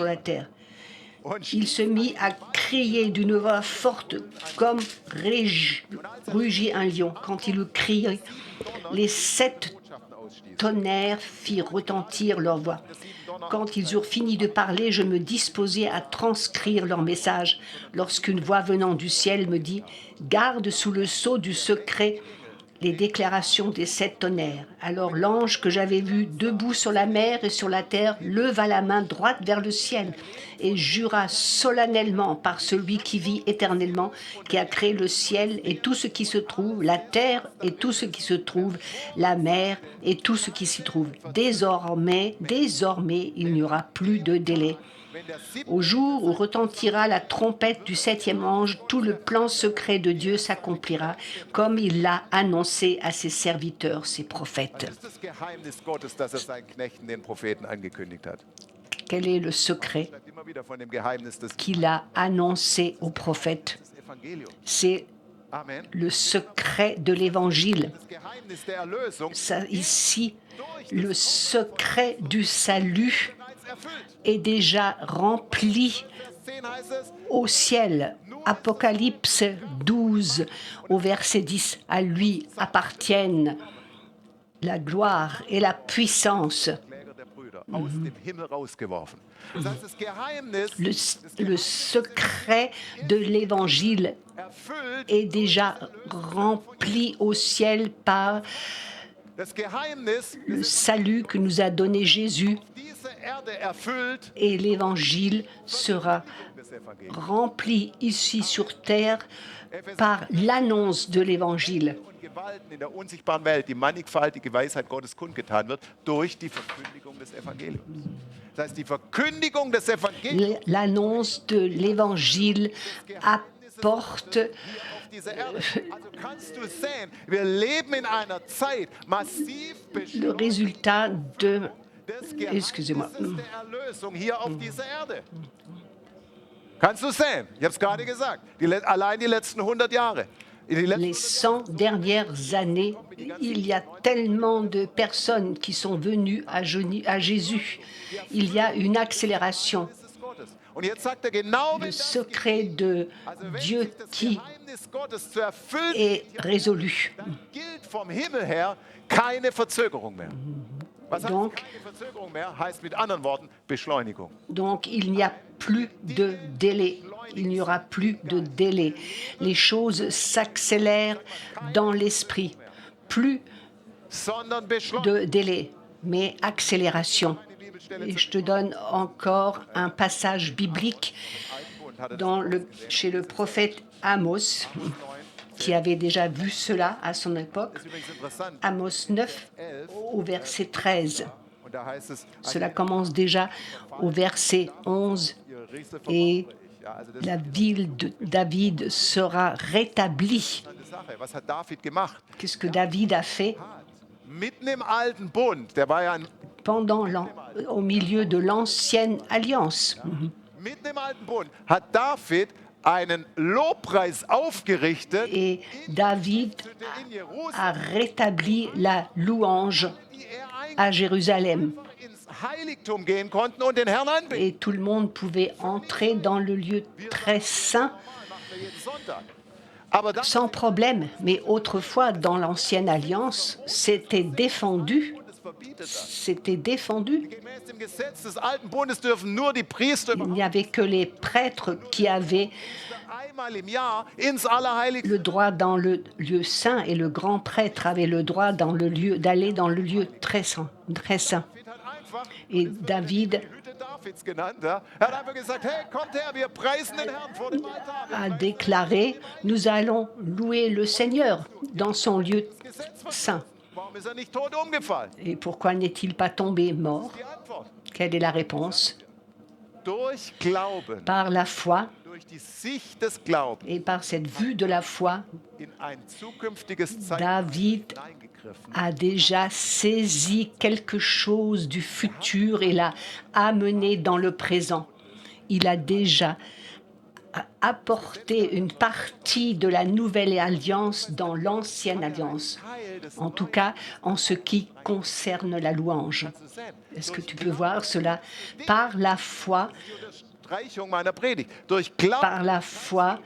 la terre. Il se mit à crier d'une voix forte, comme rugit un lion. Quand il eut crié, les 7 tonnerres firent retentir leur voix. Quand ils eurent fini de parler, je me disposais à transcrire leur message, lorsqu'une voix venant du ciel me dit « Garde sous le sceau du secret les déclarations des 7 tonnerres. » Alors l'ange que j'avais vu debout sur la mer et sur la terre leva la main droite vers le ciel et jura solennellement par celui qui vit éternellement, qui a créé le ciel et tout ce qui se trouve, la terre et tout ce qui se trouve, la mer et tout ce qui s'y trouve. Désormais, il n'y aura plus de délai. Au jour où retentira la trompette du 7e ange, tout le plan secret de Dieu s'accomplira, comme il l'a annoncé à ses serviteurs, ses prophètes. Das ist das Geheimnis Gottes, das seinen Knechten, den Propheten, angekündigt hat. Quel est le secret Er schreibt immer wieder von dem Geheimnis des qu'il a annoncé aux prophètes? Evangeliums. C'est Amen. le secret de l'Évangile. Das Geheimnis der Erlösung Ça, ici, le secret du salut bereits erfüllt. est déjà rempli Vers 10 heißt es, au ciel. Apocalypse 12, au verset 10. À lui appartiennent la gloire et la puissance. Kläger der Brüder, aus dem Himmel rausgeworfen. Das heißt, das Geheimnis Le secret de l'Évangile erfüllt, est déjà rempli au ciel par das Geheimnis le salut que nous a donné Jésus, dieser Erde erfüllt et l'Évangile sera des Evangeliums. rempli ici sur terre par l'annonce de l'Évangile. Und Gewalten in der unsichtbaren Welt, die mannigfaltige Weisheit Gottes kundgetan wird, durch die Verkündigung des Evangeliums. Das heißt, die Verkündigung des Evangeliums L'annonce de l'Évangile apporte hier auf diese Erde. Also kannst du sehen, wir leben in einer Zeit massiv le résultat de... des Excusez-moi. Geheimnisses der Erlösung hier auf dieser Erde. Kannst du sehen? Ich habe es gerade gesagt. Allein die letzten 100 Jahre. In die letzten Les 100 dernières années, il y a tellement de personnes qui sont venues à Jésus. Il y a une accélération. Geheimnis Gottes. Und jetzt sagt er genau, Le wenn das secret de Also wenn Dieu sich das qui Geheimnis Gottes zu erfüllen, est résolu. dann gilt vom Himmel her keine Verzögerung mehr. Was heißt Donc- keine Verzögerung mehr? Heißt mit anderen Worten Beschleunigung. Donc il n'y a plus de délai. Il n'y aura plus de délai. Les choses s'accélèrent dans l'esprit. Plus Sondern Beschleunigung. de délai, mais accélération. Die Bibelstelle Et je te donne encore un passage biblique chez le prophète Amos, qui avait déjà vu cela à son époque. ist übrigens interessant. Amos 9 au verset 13. Und da heißt es, Cela commence déjà au verset 11. ihr Riese Et ja, also das ist la ville de David sera rétablie. eine Sache. Was hat David gemacht? Qu'est-ce que David a fait Mitten im alten Bund, der war ja au milieu de l'ancienne alliance? mitten im alten Bund, hat David einen Lobpreis aufgerichtet, Et David in Jerusalem, a rétabli la louange die er à Jérusalem. ins Heiligtum gehen konnten und den Herrn anbeten. Et tout le monde pouvait entrer dans le lieu très saint Machen wir jeden Sonntag. Aber dann sans problème. Mais autrefois, dans l'ancienne alliance, c'était défendu. es verbietet das. C'était défendu. Gemäß dem Gesetz des alten Bundes dürfen nur die Priester Il n'y avait que les prêtres qui avaient einmal im Jahr ins Allerheiligste. le droit dans le lieu saint et le grand prêtre avait le droit d'aller dans le lieu très saint. David hat einfach Et David Hütte Davids genannt. Ja. Er hat einfach gesagt, hey, kommt her, wir preisen den Herrn vor dem Altar. Wir a déclaré, nous allons louer le Seigneur dans son lieu saint. Warum ist er nicht tot umgefallen? Et pourquoi n'est-il pas tombé mort? Die Antwort. Quelle est la réponse? Durch Glauben, Par la foi durch die Sicht des Glaubens et par cette vue de la foi, in ein zukünftiges David Zeitalter hineingegriffen. a déjà saisi quelque chose du futur et l'a amené dans le présent. Il a déjà apporté une partie de la nouvelle alliance dans l'ancienne alliance, en tout cas en ce qui concerne la louange. Est-ce que tu peux voir cela? Par la foi, Unterstreichung meiner Predigt. Durch Glauben Par la foi,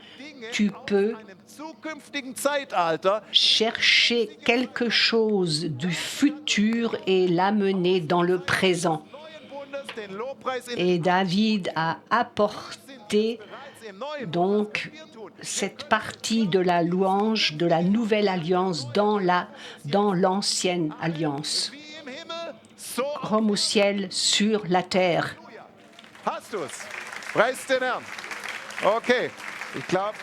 tu peux in einem zukünftigen Zeitalter chercher quelque chose du futur et l'amener dans le présent. neuen Bundes, den Lobpreis in Et David a apporté bereits im neuen donc wir tun. cette partie de la louange de la nouvelle alliance dans l'ancienne alliance. Wie im Himmel, so Comme au ciel, sur la terre. hast du es. Preis den Herrn. Okay, ich glaube,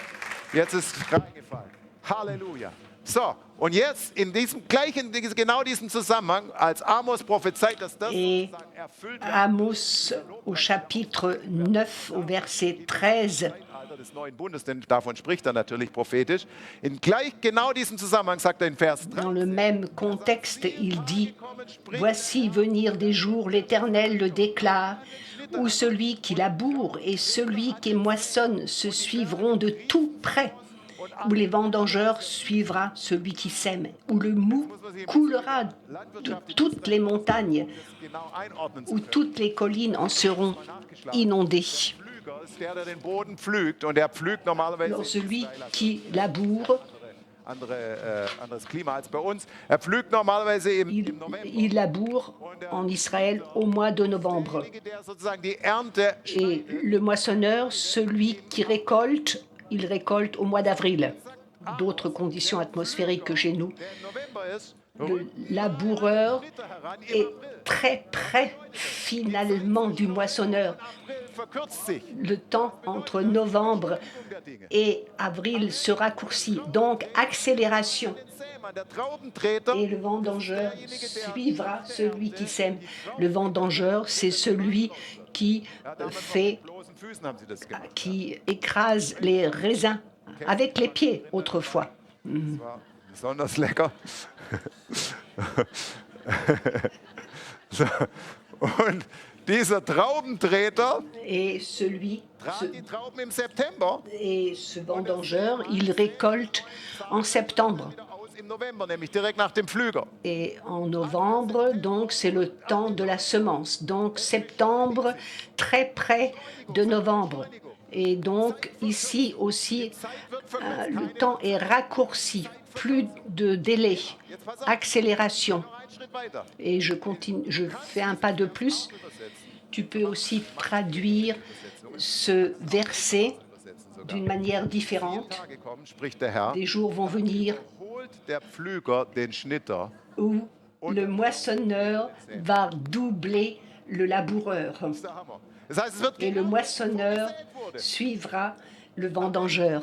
jetzt ist es reingefallen. Halleluja. So, und jetzt genau diesem Zusammenhang, als Amos prophezeit, dass das Et sozusagen erfüllt wird, Amos au chapitre 9 au verset 13, Zeitalter des neuen Bundes, denn davon spricht er natürlich prophetisch. In genau diesem Zusammenhang sagt er in Vers 3, dans le même contexte, il dit « Voici venir des jours, l'Éternel le déclare, où celui qui laboure et celui qui moissonne se suivront de tout près, où les vendangeurs suivra celui qui sème, où le mou coulera de toutes les montagnes, genau einordnen zu où können. toutes les collines en seront inondées. Pflüger ist der den Boden pflügt und der pflügt normalerweise Alors celui qui laboure, anderes Klima als bei uns. Er pflügt normalerweise im November. il laboure en Israël au mois de novembre. Derjenige, der sozusagen die Ernte Et le moissonneur, celui qui récolte, il récolte au mois d'avril. D'autres conditions atmosphériques que chez nous. im November ist, Le laboureur est très près finalement du moissonneur. verkürzt sich. Le temps entre novembre et avril se raccourcit. Donc accélération. Sämann, der Traubentreter, Et le vendangeur suivra celui qui sème. Le vendangeur, c'est celui qui fait, mit bloßen Füßen haben sie das gemacht. qui écrase les raisins avec les pieds autrefois. Das war besonders lecker. So, und dieser Traubentreter Et celui, trat die Trauben im September et ce vendangeur, il récolte en septembre. wieder aus im November, nämlich direkt nach dem Pflüger. Et en novembre, donc, c'est le temps de la semence. Donc, septembre, très près de novembre. Et donc, ici aussi, le temps est raccourci. Plus de délai, accélération. Ein Schritt weiter. Et je continue, je fais un pas de plus. Tu peux aussi traduire ce verset d'une manière différente. Tage kommen, spricht der Herr, Des jours vont venir holt der Pflüger den Schnitter. où le moissonneur va doubler le laboureur. Das ist der Hammer. Das heißt, es wird Et le genau moissonneur wurde. suivra le vendangeur.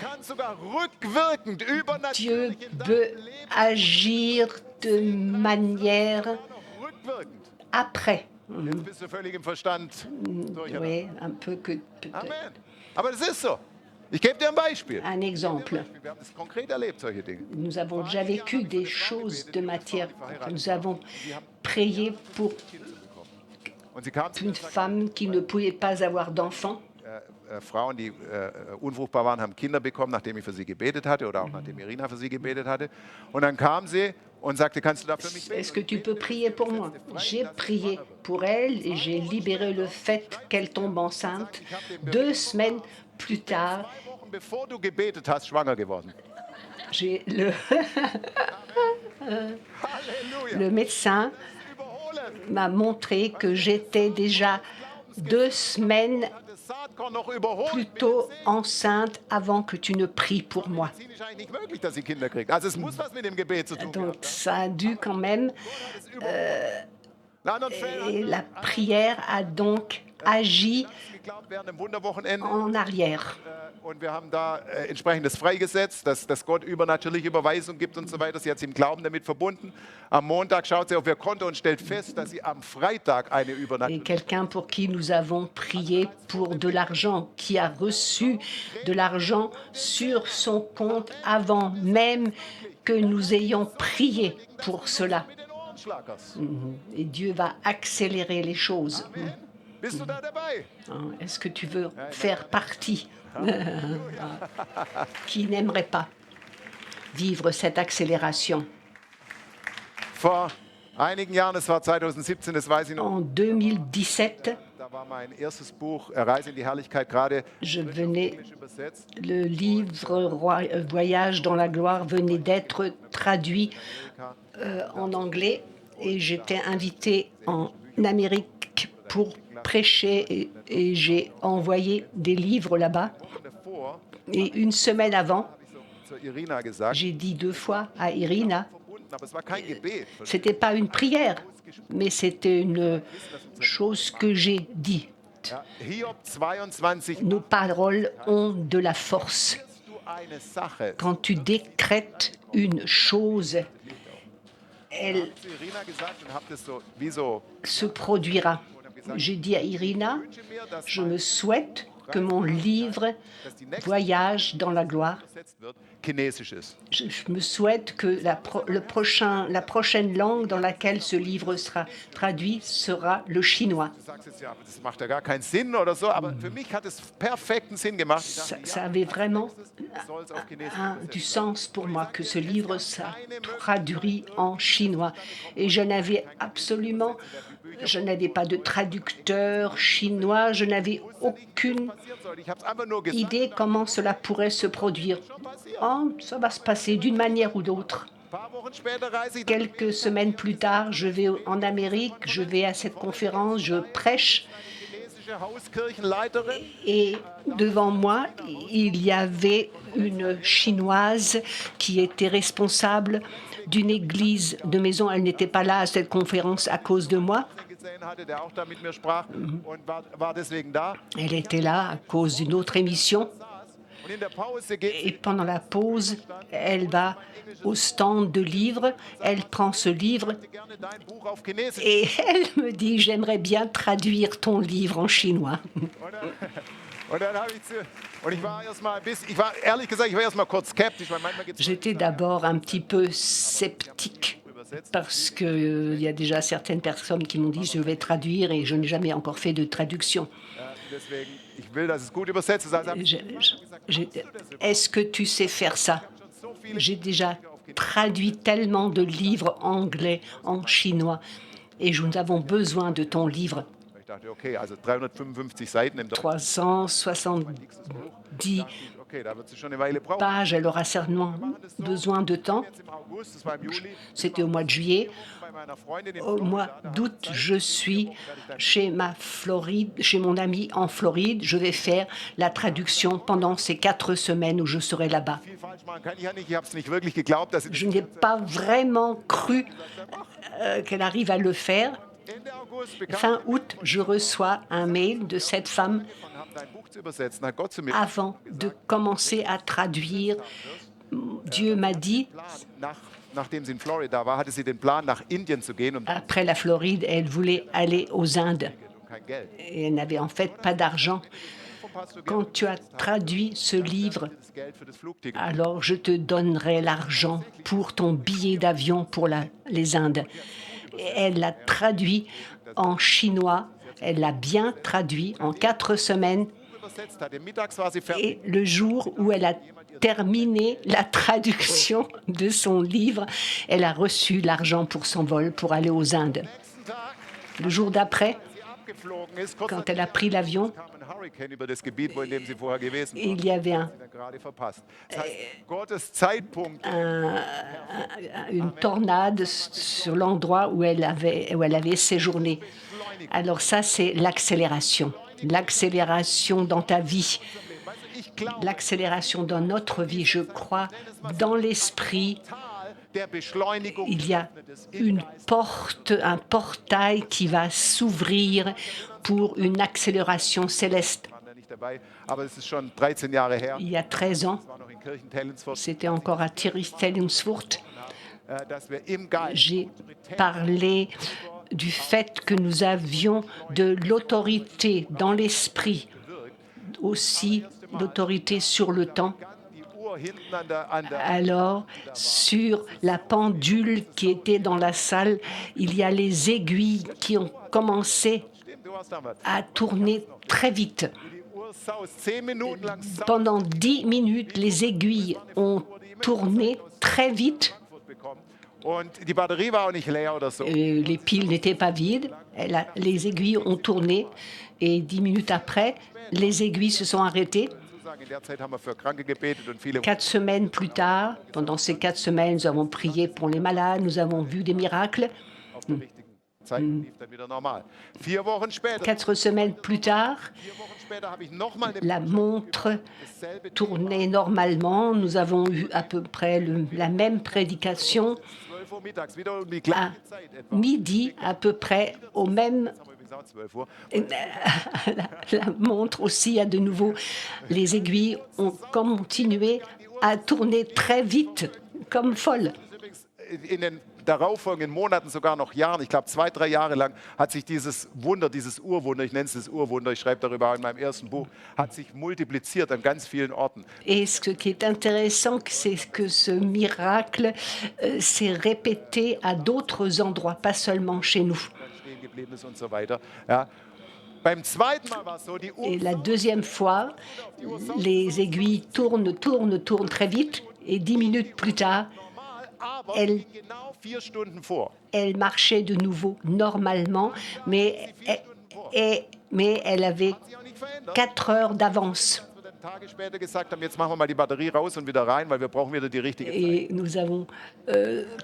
Kann sogar rückwirkend Dieu übernatürlich in deinem peut Leben agir de manière noch rückwirkend. après. Jetzt bist du völlig im Verstand. Durcheinander. Oui, un peu que Amen. Aber das ist so. Ich gebe dir ein Beispiel. un exemple. Wir haben das konkret erlebt, solche Dinge. Nous avons déjà vécu des choses de matière. Nous avons prié pour Und sie kam zu une femme qui ne pouvait pas avoir d'enfant. Frauen, die unfruchtbar waren, haben Kinder bekommen, nachdem ich für sie gebetet hatte oder auch nachdem Irina für sie gebetet hatte. Und dann kam sie und sagte, kannst du da für mich Est-ce beten? que tu peux prier pour moi? J'ai prié pour elle et j'ai libéré le fait qu'elle tombe enceinte. 2 semaines plus tard, 2 Wochen bevor du gebetet hast, schwanger geworden. j'ai Halleluja. le médecin Überholen. m'a montré que j'étais déjà 2 semaines Das Saatkorn noch überholen. plutôt enceinte avant que tu ne pries pour moi. Medizinisch eigentlich nicht möglich, dass sie Kinder kriegt. Also es muss was mit dem Gebet zu tun haben. Donc ça a dû quand même, In anderen Fällen et la prière a donc agi geglaubt während dem Wunderwochenende. en arrière. Und wir haben da entsprechendes freigesetzt, dass Gott übernatürliche Überweisung gibt und so weiter. Sie hat sich im Glauben damit verbunden. Am Montag schaut sie auf ihr Konto und stellt fest, dass sie am Freitag eine Et übernatürliche quelqu'un pour qui nous avons prié pour de l'argent, qui a reçu de l'argent sur son compte avant même que nous ayons prié pour cela. mit den Ohrenschlagers. Et Dieu va accélérer les choses. Amen. Bist du da dabei? Est-ce que tu veux faire partie qui n'aimerait pas vivre cette accélération? Vor einigen Jahren, es war 2017, das weiß ich noch, En 2017, da Da war mein erstes Buch, Reise in die Herrlichkeit, gerade Je frisch auf venais, Englisch übersetzt. le livre Voyage dans la gloire venait d'être traduit en anglais et j'étais invitée en Amérique pour prêcher et j'ai envoyé des livres là-bas. Wochen davor Et une semaine avant, habe ich so zu Irina gesagt, j'ai dit 2 fois à Irina, verbunden, aber es war kein Gebet. c'était pas une prière, mais c'était une chose que j'ai dit. Ja, Hiob 22, Nos paroles ont de la force. du eine Sache. Quand tu décrètes une chose, elle Ich habe zu Irina gesagt und habe das so wie so se produira. J'ai dit à Irina, wünsche mir, dass je me souhaite que mon livre Voyage dans la gloire, übersetzt wird, Chinesisch ist. je me souhaite que la prochaine langue dans laquelle ce livre sera traduit sera le chinois. Du sagst jetzt ja, aber das macht ja gar keinen Sinn oder so, aber für mich hat es perfekten Sinn gemacht. Ich dachte, Ça avait vraiment soll es auf Chinesisch du sens pour moi que ce livre soit traduit en chinois. Et je n'avais pas de traducteur chinois, je n'avais aucune passieren soll. Ich habe es einfach nur gesagt. idée comment cela pourrait se produire. Oh, ça va se passer d'une manière ou d'autre. Ein paar Wochen später reise ich Quelques semaines plus tard, je vais en Amérique, je vais à cette conférence, je prêche chinesische Hauskirchenleiterin. et devant moi, il y avait une chinoise qui était responsable d'une église de maison. Elle n'était pas là à cette conférence à cause de moi. Gesehen hatte, der auch da mit mir sprach und war deswegen da. Elle était là à cause d'une autre émission. Und in der Pause geht Et pendant la pause, elle va au stand de livres, elle prend ce livre sie gerne dein Buch auf Chinesisch. et elle me dit « J'aimerais bien traduire ton livre en chinois. Und dann habe ich und ich war erstmal ehrlich gesagt, ich war erstmal kurz skeptisch, weil manchmal gibt » es J'étais d'abord un petit peu sceptique parce qu'il y a déjà certaines personnes qui m'ont dit « Je vais traduire » et je n'ai jamais encore fait de traduction. deswegen, ich will, dass es gut übersetzt ist. Also habe ich Est-ce que tu sais faire ça? J'ai déjà traduit tellement de livres anglais en chinois et nous avons besoin de ton livre. ich dachte, okay, also 355 Seiten im Deutschen. 370 Okay, da wird sie schon eine Weile brauchen. pages, elle aura certainement besoin de temps. Jetzt im August, das war im Juli, C'était au mois de juillet. bei meiner Freundin in Au mois d'août, je suis chez mon ami en Floride. Je vais faire la traduction pendant ces 4 semaines où je serai là-bas. viel falsch machen kann ich ja nicht. Ich habe es nicht wirklich geglaubt, dass sie Je n'ai pas vraiment cru qu'elle arrive à le faire. Ende August bekam Fin août, je reçois un mail de cette femme und habe dein Buch zu übersetzen. Hat Gott zu mir avant de commencer à traduire. Dieu m'a dit, nachdem sie in Florida war, hatte sie den Plan, nach Indien zu gehen und après la Floride, elle voulait aller aux Indes kein Geld. et elle n'avait en fait pas d'argent. Vom Pastor Quand tu as traduit ce livre, das Geld für das Flugticket. alors je te donnerai l'argent pour ton billet d'avion pour les Indes. Et elle l'a traduit en chinois, elle l'a bien traduit en 4 semaines. Übersetzt hatte. Mittags war sie fertig. Et le jour où elle a terminé la traduction de son livre, elle a reçu l'argent pour son vol pour aller aux Indes. Nächsten Tag, Le jour d'après, sie abgeflogen ist, kurz quand elle a pris l'avion, kam ein Hurricane über das Gebiet, in dem sie vorher gewesen war. il y avait Dann gerade verpasst. Das heißt, Gottes Zeitpunkt une tornade sur l'endroit où elle avait séjourné. Alors ça, c'est l'accélération. L'accélération dans ta vie, ich glaube, l'accélération dans notre vie. Je crois dans l'esprit, der Beschleunigung il y a une porte, un portail qui va s'ouvrir pour une accélération céleste. waren da nicht dabei, aber es ist schon 13 Jahre her. Il y a 13 ans, Das war noch in Kirchentellensfurt, c'était encore à Stellungsfurt, dass wir im Geist j'ai parlé du fait que nous avions de l'autorité dans l'esprit, aussi l'autorité sur le temps. die Uhr hinten an der Alors, sur la pendule qui était dans la salle, il y a les aiguilles qui ont commencé Stimmt, du warst damals. à tourner très vite. Die Uhr saust 10 Minuten lang saust Pendant 10 minutes, les aiguilles ont tourné très vite Frankfurt bekommen Und die Batterie war auch nicht leer oder so. Les piles n'étaient pas vides, les aiguilles ont tourné et 10 minutes après, les aiguilles se sont arrêtées. In der Zeit haben wir für Kranke gebetet und viele 4 semaines plus tard, pendant ces 4 semaines, nous avons prié pour les malades, nous avons vu des miracles. auf der richtigen Zeit lief dann wieder normal. 4 Wochen später, 4 semaines plus tard, 4 Wochen später habe ich nochmal eine la montre dasselbe tournait normalement. Nous avons eu à peu près la même prédication 12 Uhr mittags, wieder um die à gleiche Zeit etwa. midi, à peu près au même. Das haben wir übrigens auch 12 Uhr. La montre aussi a de nouveau. Les aiguilles ont continué à tourner très vite, comme folles. Übrigens in den darauffolgenden Monaten, sogar noch Jahren, ich glaube 2, 3 Jahre lang, hat sich dieses Wunder, dieses Urwunder, ich nenne es das Urwunder, ich schreibe darüber in meinem ersten Buch, hat sich multipliziert an ganz vielen Orten. Et ce qui est intéressant, c'est que ce miracle s'est répété à d'autres endroits, pas seulement chez nous. Stehen geblieben ist und so weiter. Ja. Beim zweiten Mal war es so, die Et Uhr la deuxième fois, les aiguilles tournent très vite. Et 10 minutes plus tard, normal, aber Elle- ging genau 4 Stunden vor. elle marchait de nouveau normalement, mais elle avait Sie auch nicht verändert. 4 heures d'avance. Dass wir dann Tage später gesagt haben, jetzt machen wir mal die Batterie raus und wieder rein, weil wir brauchen wieder die richtige Zeit. Et nous avons,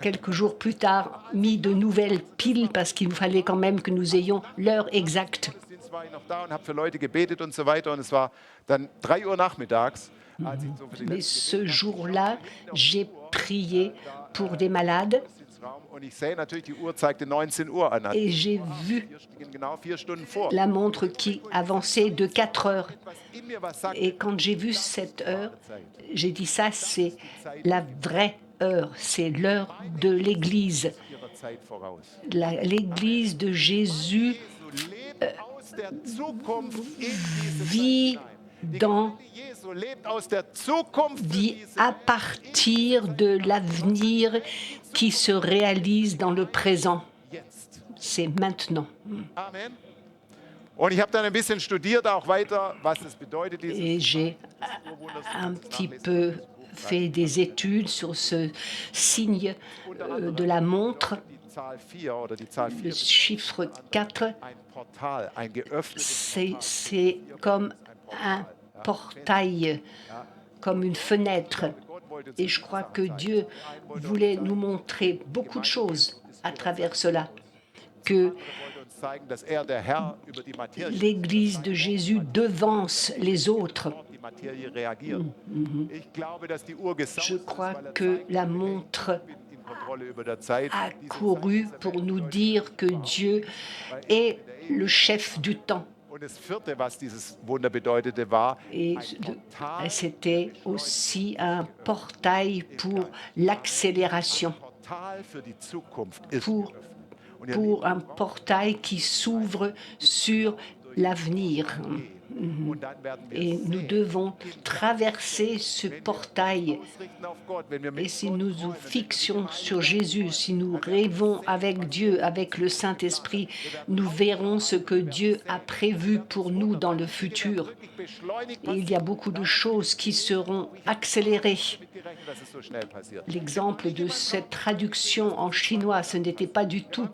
quelques jours plus tard, mis de nouvelles piles parce qu'il fallait quand même que nous ayons l'heure exacte. Gottesdienst war ich noch da und habe für Leute gebetet und so weiter. Und es war dann 3 Uhr nachmittags, als ich so für die Mais ce jour-là, j'ai prié pour des malades Gottesdienstraum und ich sehe natürlich, die Uhr zeigte 19 Uhr an. Also et j'ai vu genau 4 Stunden vor. la montre qui avançait de 4 heures. Was in mir was sagt, Et quand j'ai vu cette heure, j'ai dit ça, c'est la vraie heure, c'est l'heure de l'Église. ihrer Zeit voraus. L'Église de Jésus Jesu lebt aus der Zukunft in diese vit Zeit hinein. Die dans Gemeinde Jesu lebt aus der Zukunft für vit diese à partir de l'avenir qui se réalise dans le présent. jetzt. C'est maintenant. Amen. Und ich habe dann ein bisschen studiert auch weiter, was es bedeutet, dieses Et j'ai un petit peu fait des études sur ce signe de la montre, die Zahl 4 oder die Zahl 4 le chiffre 4. ein Portal, ein geöffnetes C'est comme un portail, comme une fenêtre. Gott wollte uns Et je crois que Dieu voulait nous montrer beaucoup de choses à travers cela. Que wollte uns zeigen, dass er der Herr über die Materie l'Église de Jésus devance les autres. auf die Materie reagiert. Ich glaube, dass die Uhr gesaut Je ist, crois weil er que zeigt, la montre ich bin in Kontrolle über der Zeit. a Diese couru pour nous dire que Dieu est le chef du temps. Und das vierte, was dieses Wunder bedeutete, war Et c'était aussi un portail pour l'accélération, Portal für die Zukunft ist pour, geöffnet. Und ihr pour un portail qui s'ouvre sur l'avenir. Lieben, und dann werden wir Et nous devons traverser ce portail. ausrichten auf Gott, wenn wir Et mit si Gott nous nous fixions sur Jésus, si nous rêvons avec Dieu, avec le Saint-Esprit, nous verrons ce que Dieu a prévu pour nous dans le futur. wirklich beschleunigt Et il y a beaucoup de choses qui seront accélérées. gerechnet, dass es so schnell passiert. L'exemple de cette traduction en chinois, ce n'était pas du tout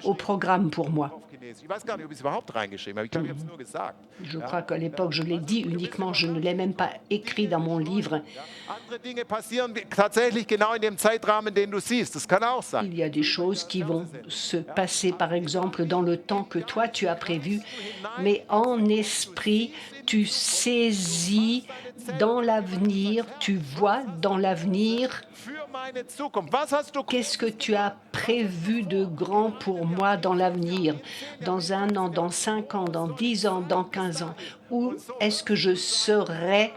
au programme pour moi. Auf Chinesisch. Ich weiß gar nicht, ob ich es überhaupt reingeschrieben habe. Ich glaube, ich habe es nur gesagt. Je crois qu'à l'époque, je l'ai dit uniquement, je ne l'ai même pas écrit dans mon livre. Andere Dinge passieren tatsächlich genau in dem Zeitrahmen, den du siehst. Das kann auch sein. Il y a des choses qui vont se passer, par exemple, dans le temps que toi tu as prévu, mais en esprit, tu saisis dans l'avenir, tu vois dans l'avenir. Für meine Zukunft. Was hast du Qu'est-ce que tu as prévu de grand pour moi dans l'avenir, dans 1 an, dans 5 ans, dans 10 ans, dans 15 ans? Où est-ce que je serai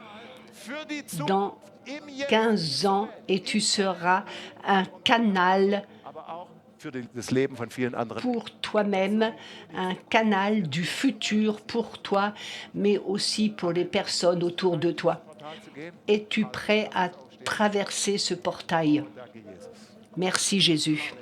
für die Zukunft dans im Jetzt, 15 ans et tu seras un canal aber auch für das Leben von vielen anderen. pour toi-même, un canal du futur pour toi, mais aussi pour les personnes autour de toi. Portal zu gehen. Es-tu prêt à traverser ce portail? Danke, Jesus. Merci Jésus.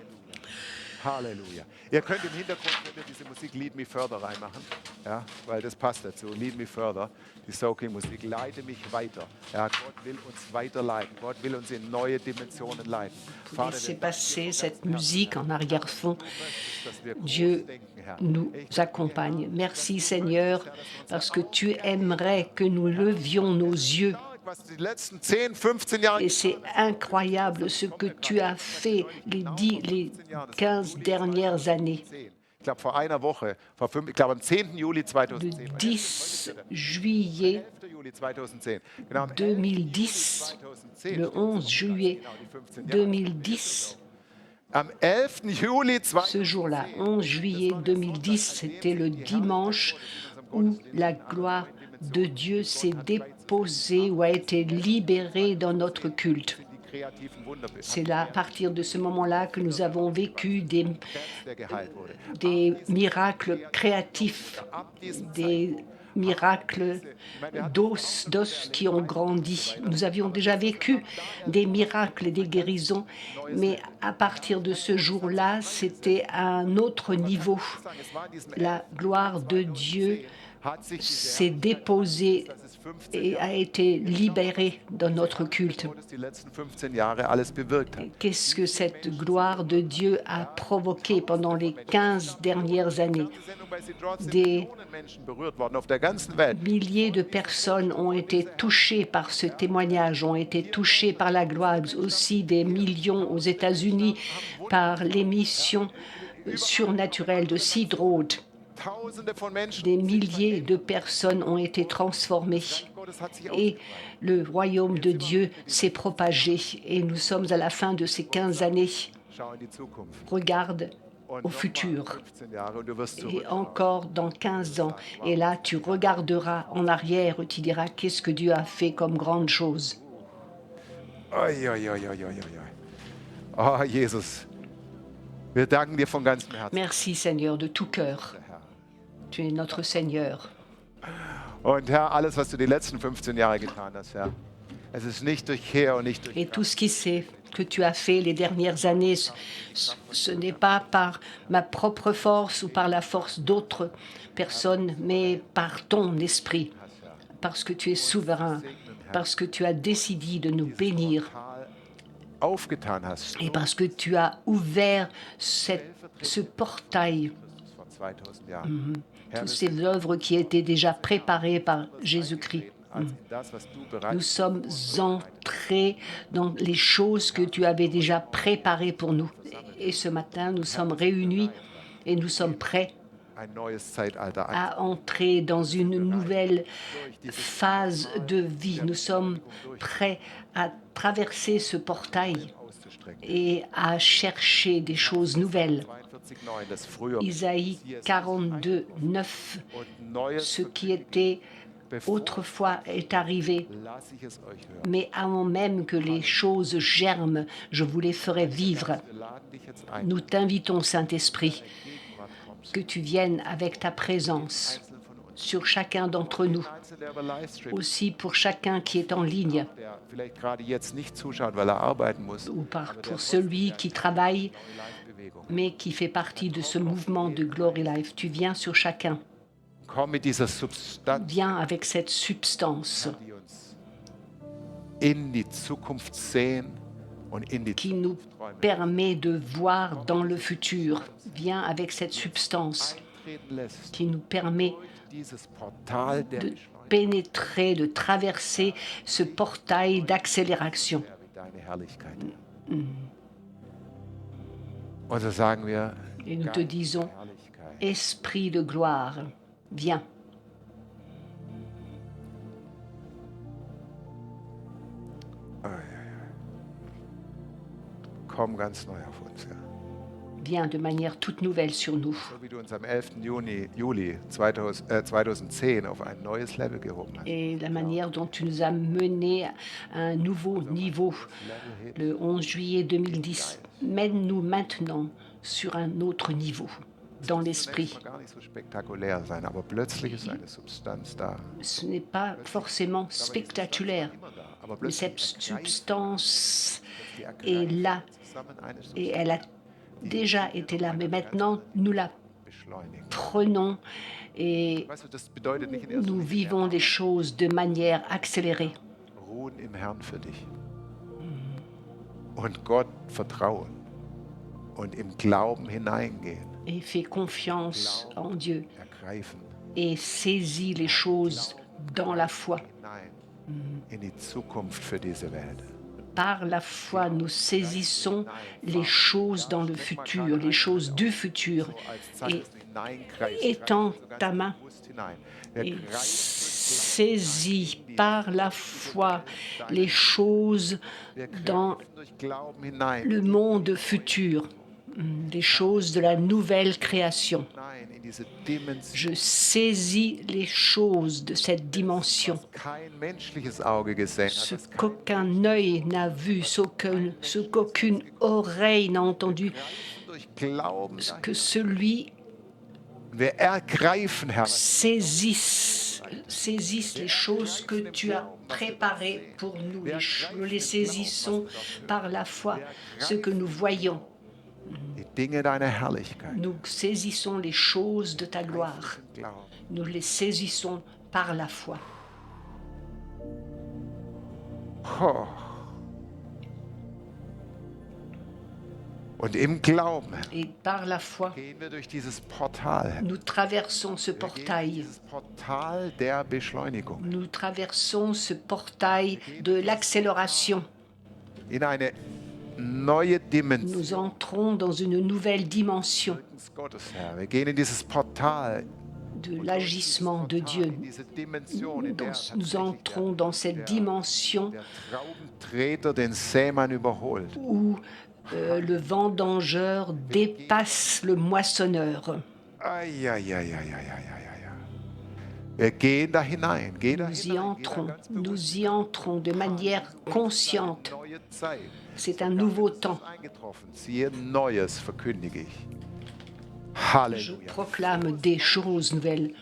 Halleluja. Ihr könnt im Hintergrund diese Musik Lead Me Further reinmachen, ja, weil das passt dazu. Lead Me Further, die Soaking-Musik, leite mich weiter. Ja, Gott will uns weiterleiten. Gott will uns in neue Dimensionen leiten. Vater, Laissez wir danken dir passer von cette ganzem musique Herzen, en Herr, arrière-fond. dass du möchtest, dass wir groß Dieu denken, Herr. nous Ich danke dir, accompagne. Herr, dass Merci du Seigneur, möchtest, Herr, dass wir unsere parce que Augen tu erheben, aimerais que nous levions nos Es ist yeux. stark, was du die letzten 10, 15 Jahre Et c'est getan hast. incroyable ce que tu as fait les 15 dernières années. Ich glaube, vor einer Woche, ich glaube, am 10. Juli Le 2010. 10 juillet 11. Juli 2010. Genau, am 11. Juli 2010, 2010. le Stimmt, 11 so juillet genau, die 15 Jahre. 2010, Am 11. Juli ce 2010. jour-là, 11 juillet 2010, c'était le dimanche où la gloire de Dieu s'est déposée ou a été libérée dans notre culte. C'est là, à partir de ce moment-là, que nous avons vécu des miracles créatifs, des miracles d'os qui ont grandi. Nous avions déjà vécu des miracles et des guérisons, mais à partir de ce jour-là, c'était à un autre niveau. La gloire de Dieu s'est déposée et a été libérée dans notre culte. Qu'est-ce que cette gloire de Dieu a provoqué pendant les 15 dernières années? Des milliers de personnes ont été touchées par ce témoignage, ont été touchées par la gloire, aussi des millions aux États-Unis par l'émission surnaturelle de Seed Road. Des milliers de personnes ont été transformées et le royaume de Dieu s'est propagé. Et nous sommes à la fin de ces 15 années. Regarde au futur. Et encore dans 15 ans. Et là, tu regarderas en arrière et tu diras qu'est-ce que Dieu a fait comme grande chose. Oh, Jesus. Wir danken dir von ganzem Herzen. Merci Seigneur de tout cœur. Tu es notre Seigneur. Und Herr, alles, was du die letzten 15 Jahre getan hast, Herr, es ist nicht durch Heer und nicht durch Et tout ce que tu as fait les dernières années, ce n'est pas par ma propre force ou par la force d'autres personnes, mais par ton esprit, parce que tu es souverain, parce que tu as décidé de nous bénir et parce que tu as ouvert ce portail. Toutes ces œuvres qui étaient déjà préparées par Jésus-Christ. Nous sommes entrés dans les choses que tu avais déjà préparées pour nous. Et ce matin, nous sommes réunis et nous sommes prêts à entrer dans une nouvelle phase de vie. Nous sommes prêts à traverser ce portail et à chercher des choses nouvelles. Isaïe 42, 9, ce qui était autrefois est arrivé, mais avant même que les choses germent, je vous les ferai vivre. Nous t'invitons, Saint-Esprit, que tu viennes avec ta présence sur chacun d'entre nous, aussi pour chacun qui est en ligne, ou pour celui qui travaille, mais qui fait partie de ce mouvement de Glory Life. Tu viens sur chacun. Viens avec cette substance qui nous permet de voir dans le futur. Viens avec cette substance qui nous permet de pénétrer, de traverser ce portail d'accélération. Et nous te disons, Esprit de gloire, viens. Komm ganz neu auf uns, Herr. Viens de manière toute nouvelle sur nous. So wie du uns am 11. Juli 2010 auf ein neues Level gehoben hast. Et la manière dont tu nous as menés à un nouveau niveau, le 11 juillet 2010, mène-nous maintenant sur un autre niveau, dans l'esprit. Ce n'est pas forcément spectaculaire, mais cette substance est là et elle a déjà été là, mais maintenant nous la beschleunigen. prenons et Weißt du, das bedeutet nicht in erster nous Linie vivons des choses de manière accélérée. ruhen im Herrn für dich. Und Gott vertrauen und im Glauben hineingehen, Et fais confiance en Dieu ergreifen, et saisis les choses dans la foi. hinein in die Zukunft für diese Welt. Par la foi, nous saisissons les choses dans le futur, les choses du futur. Et étends ta main et saisis par la foi les choses dans le monde futur, les choses de la nouvelle création. Je saisis les choses de cette dimension, ce qu'aucun œil n'a vu, ce qu'aucune oreille n'a entendu, ce que celui saisisse les choses que tu as préparées pour nous. Nous les saisissons par la foi, ce que nous voyons. Nous saisissons les choses de ta gloire. Nous les saisissons par la foi. Oh. Und im Glauben Et par la foi, gehen wir durch dieses Portal. nous traversons ce Wir gehen durch portail. dieses Portal der Beschleunigung Nous traversons ce portail de l'accélération. in eine neue Nous Dimension. entrons dans une nouvelle dimension Wirkens Gottes, Herr. Wir gehen in dieses Portal, de l'agissement de Dieu. in diese Dimension, in der Nous entrons dans cette dimension der Traubentreter den Sämann überholt. où le vendangeur dépasse le moissonneur. Ai, ai, ai, ai, ai, ai, ai, ai. Wir gehen da hinein. Geh da Nous y hinein. entrons, Geh da ganz nous y entrons de manière consciente. neue Zeit. C'est un nouveau temps. Eingetroffen. Siehe, Neues verkündige ich. Je Halleluja. proclame des choses nouvelles.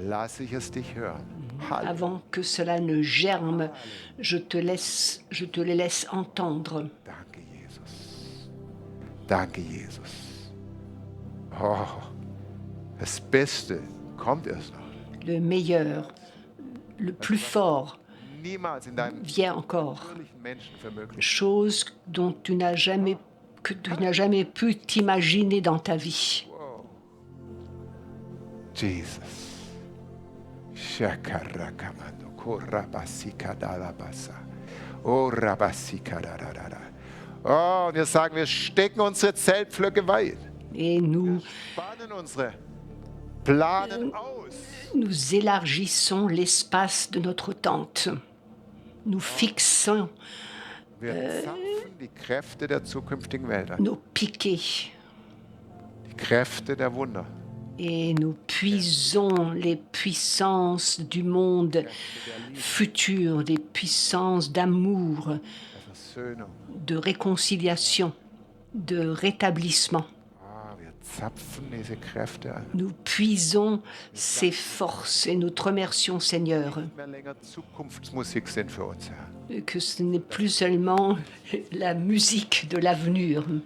Lass ich es dich hören. Halleluja. Avant que cela ne germe, je te les laisse entendre. Danke, Jesus. Danke, Jesus. Oh, das Beste kommt erst noch. Le meilleur, le plus fort Niemals in deinem vient encore. natürlichen Menschen für möglich. Chose dont tu n'as jamais pu t'imaginer dans ta vie. Wow. Jesus. Shakarakamando korabasikadalabasa. Oh, rabasikadadadada. Oh, und wir sagen, wir stecken unsere Zeltpflöcke weit. Et nous Spannen unsere Planen aus. nous élargissons l'espace de notre tente. Nous fixons Wir zapfen die Kräfte der zukünftigen Welt an. nos piquets Die Kräfte der Wunder. et nous puisons les puissances du monde futur, des puissances d'amour, Der Versöhnung. de réconciliation, de rétablissement. Ah, wir zapfen diese Kräfte an. Nous puisons ces forces et nous te remercions, Seigneur, Nicht mehr länger Zukunftsmusik sind für uns, Herr. que ce n'est plus seulement la musique de l'avenir. Und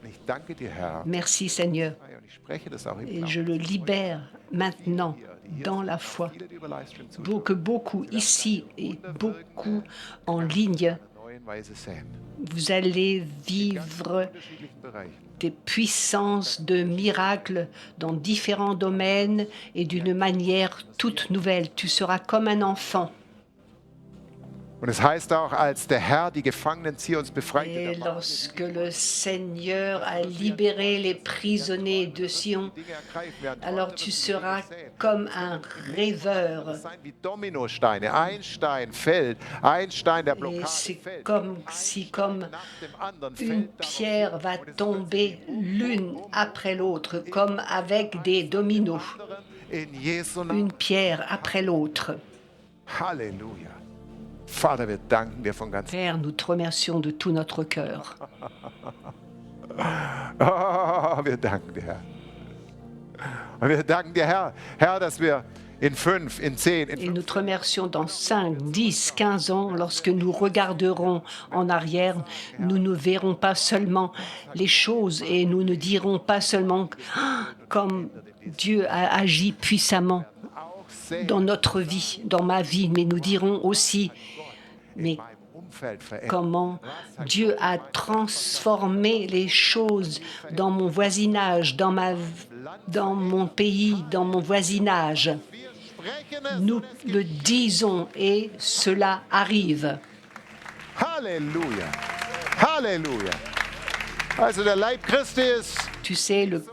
ich danke dir, Herr. Merci, Seigneur. Und ich spreche das auch im Et Glauben. je le libère maintenant dans la foi. Viele, die über Livestream zuschauen, Pour que beaucoup ici et beaucoup en ligne, in einer neuen Weise sehen. vous allez vivre In unterschiedlichen Bereichen. des puissances de miracles dans différents domaines et d'une manière toute nouvelle. Tu seras comme un enfant. Und es heißt auch, als der Herr die Gefangenen Zions befreite, Et da war lorsque le Seigneur a libéré les prisonniers de Sion, Dinge ergreifen werden. alors tu seras comme un rêveur. Sein wie Dominosteine. Ein Stein fällt, ein Stein der Et Blockade c'est fällt. comme si Nach dem anderen une fällt darauf pierre va tomber l'une après l'autre, comme avec des dominos, in Jesu Namen. une pierre après l'autre. Halleluja. Vater, wir danken dir von ganzem Père, nous te remercions de tout notre cœur. Oh, wir danken dir, Herr. Und wir danken dir, Herr, dass wir in 5, in 10, in Et 15. nous te remercions dans 5, 10, 15 ans, lorsque nous regarderons en arrière, nous ne verrons pas seulement les choses et nous ne dirons pas seulement ah, comme Dieu a agi puissamment Auch sehen, dans notre vie, dans ma vie, mais nous dirons aussi mais mein Umfeld verändert. comment Dieu a transformé les choses dans mon voisinage, dans mon pays, dans mon voisinage. Wir sprechen es Nous und es le disons et cela arrive. Halleluja. Halleluja. Also der Leib Christi ist Tu sais, le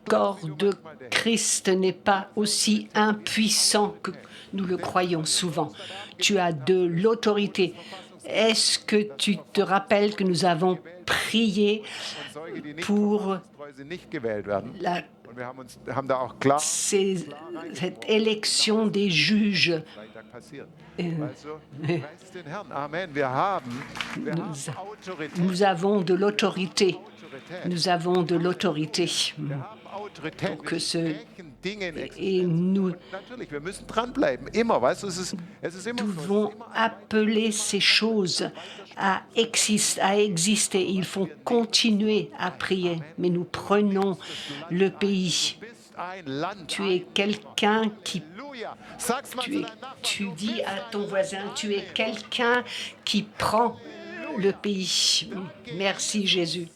corps de Christ n'est pas aussi impuissant que nous le croyons souvent. Tu as de l'autorité. Est-ce que tu te rappelles que nous avons prié solche, die nicht pour treu sind, nicht gewählt werden. la, Und wir haben da auch klar cette élection des juges? Freitag passiert. Also, preist den Herrn. Amen. Wir haben Autorität. Nous avons de l'autorité. Autorität. Nous avons de l'autorité. Wir haben Autorität. que Wir ce- sprechen Dinge in Et Existenz. nous Natürlich, wir müssen dranbleiben. Immer, weißt du, es ist immer so. devons appeler ces choses à exister. Il faut continuer à prier. Mais nous prenons le pays. Du bist ein Land. Tu es quelqu'un qui Halleluja. Sag's mal zu deinem Nachbarn. tu dis à ton voisin, tu es quelqu'un qui prend le pays. Merci Jésus.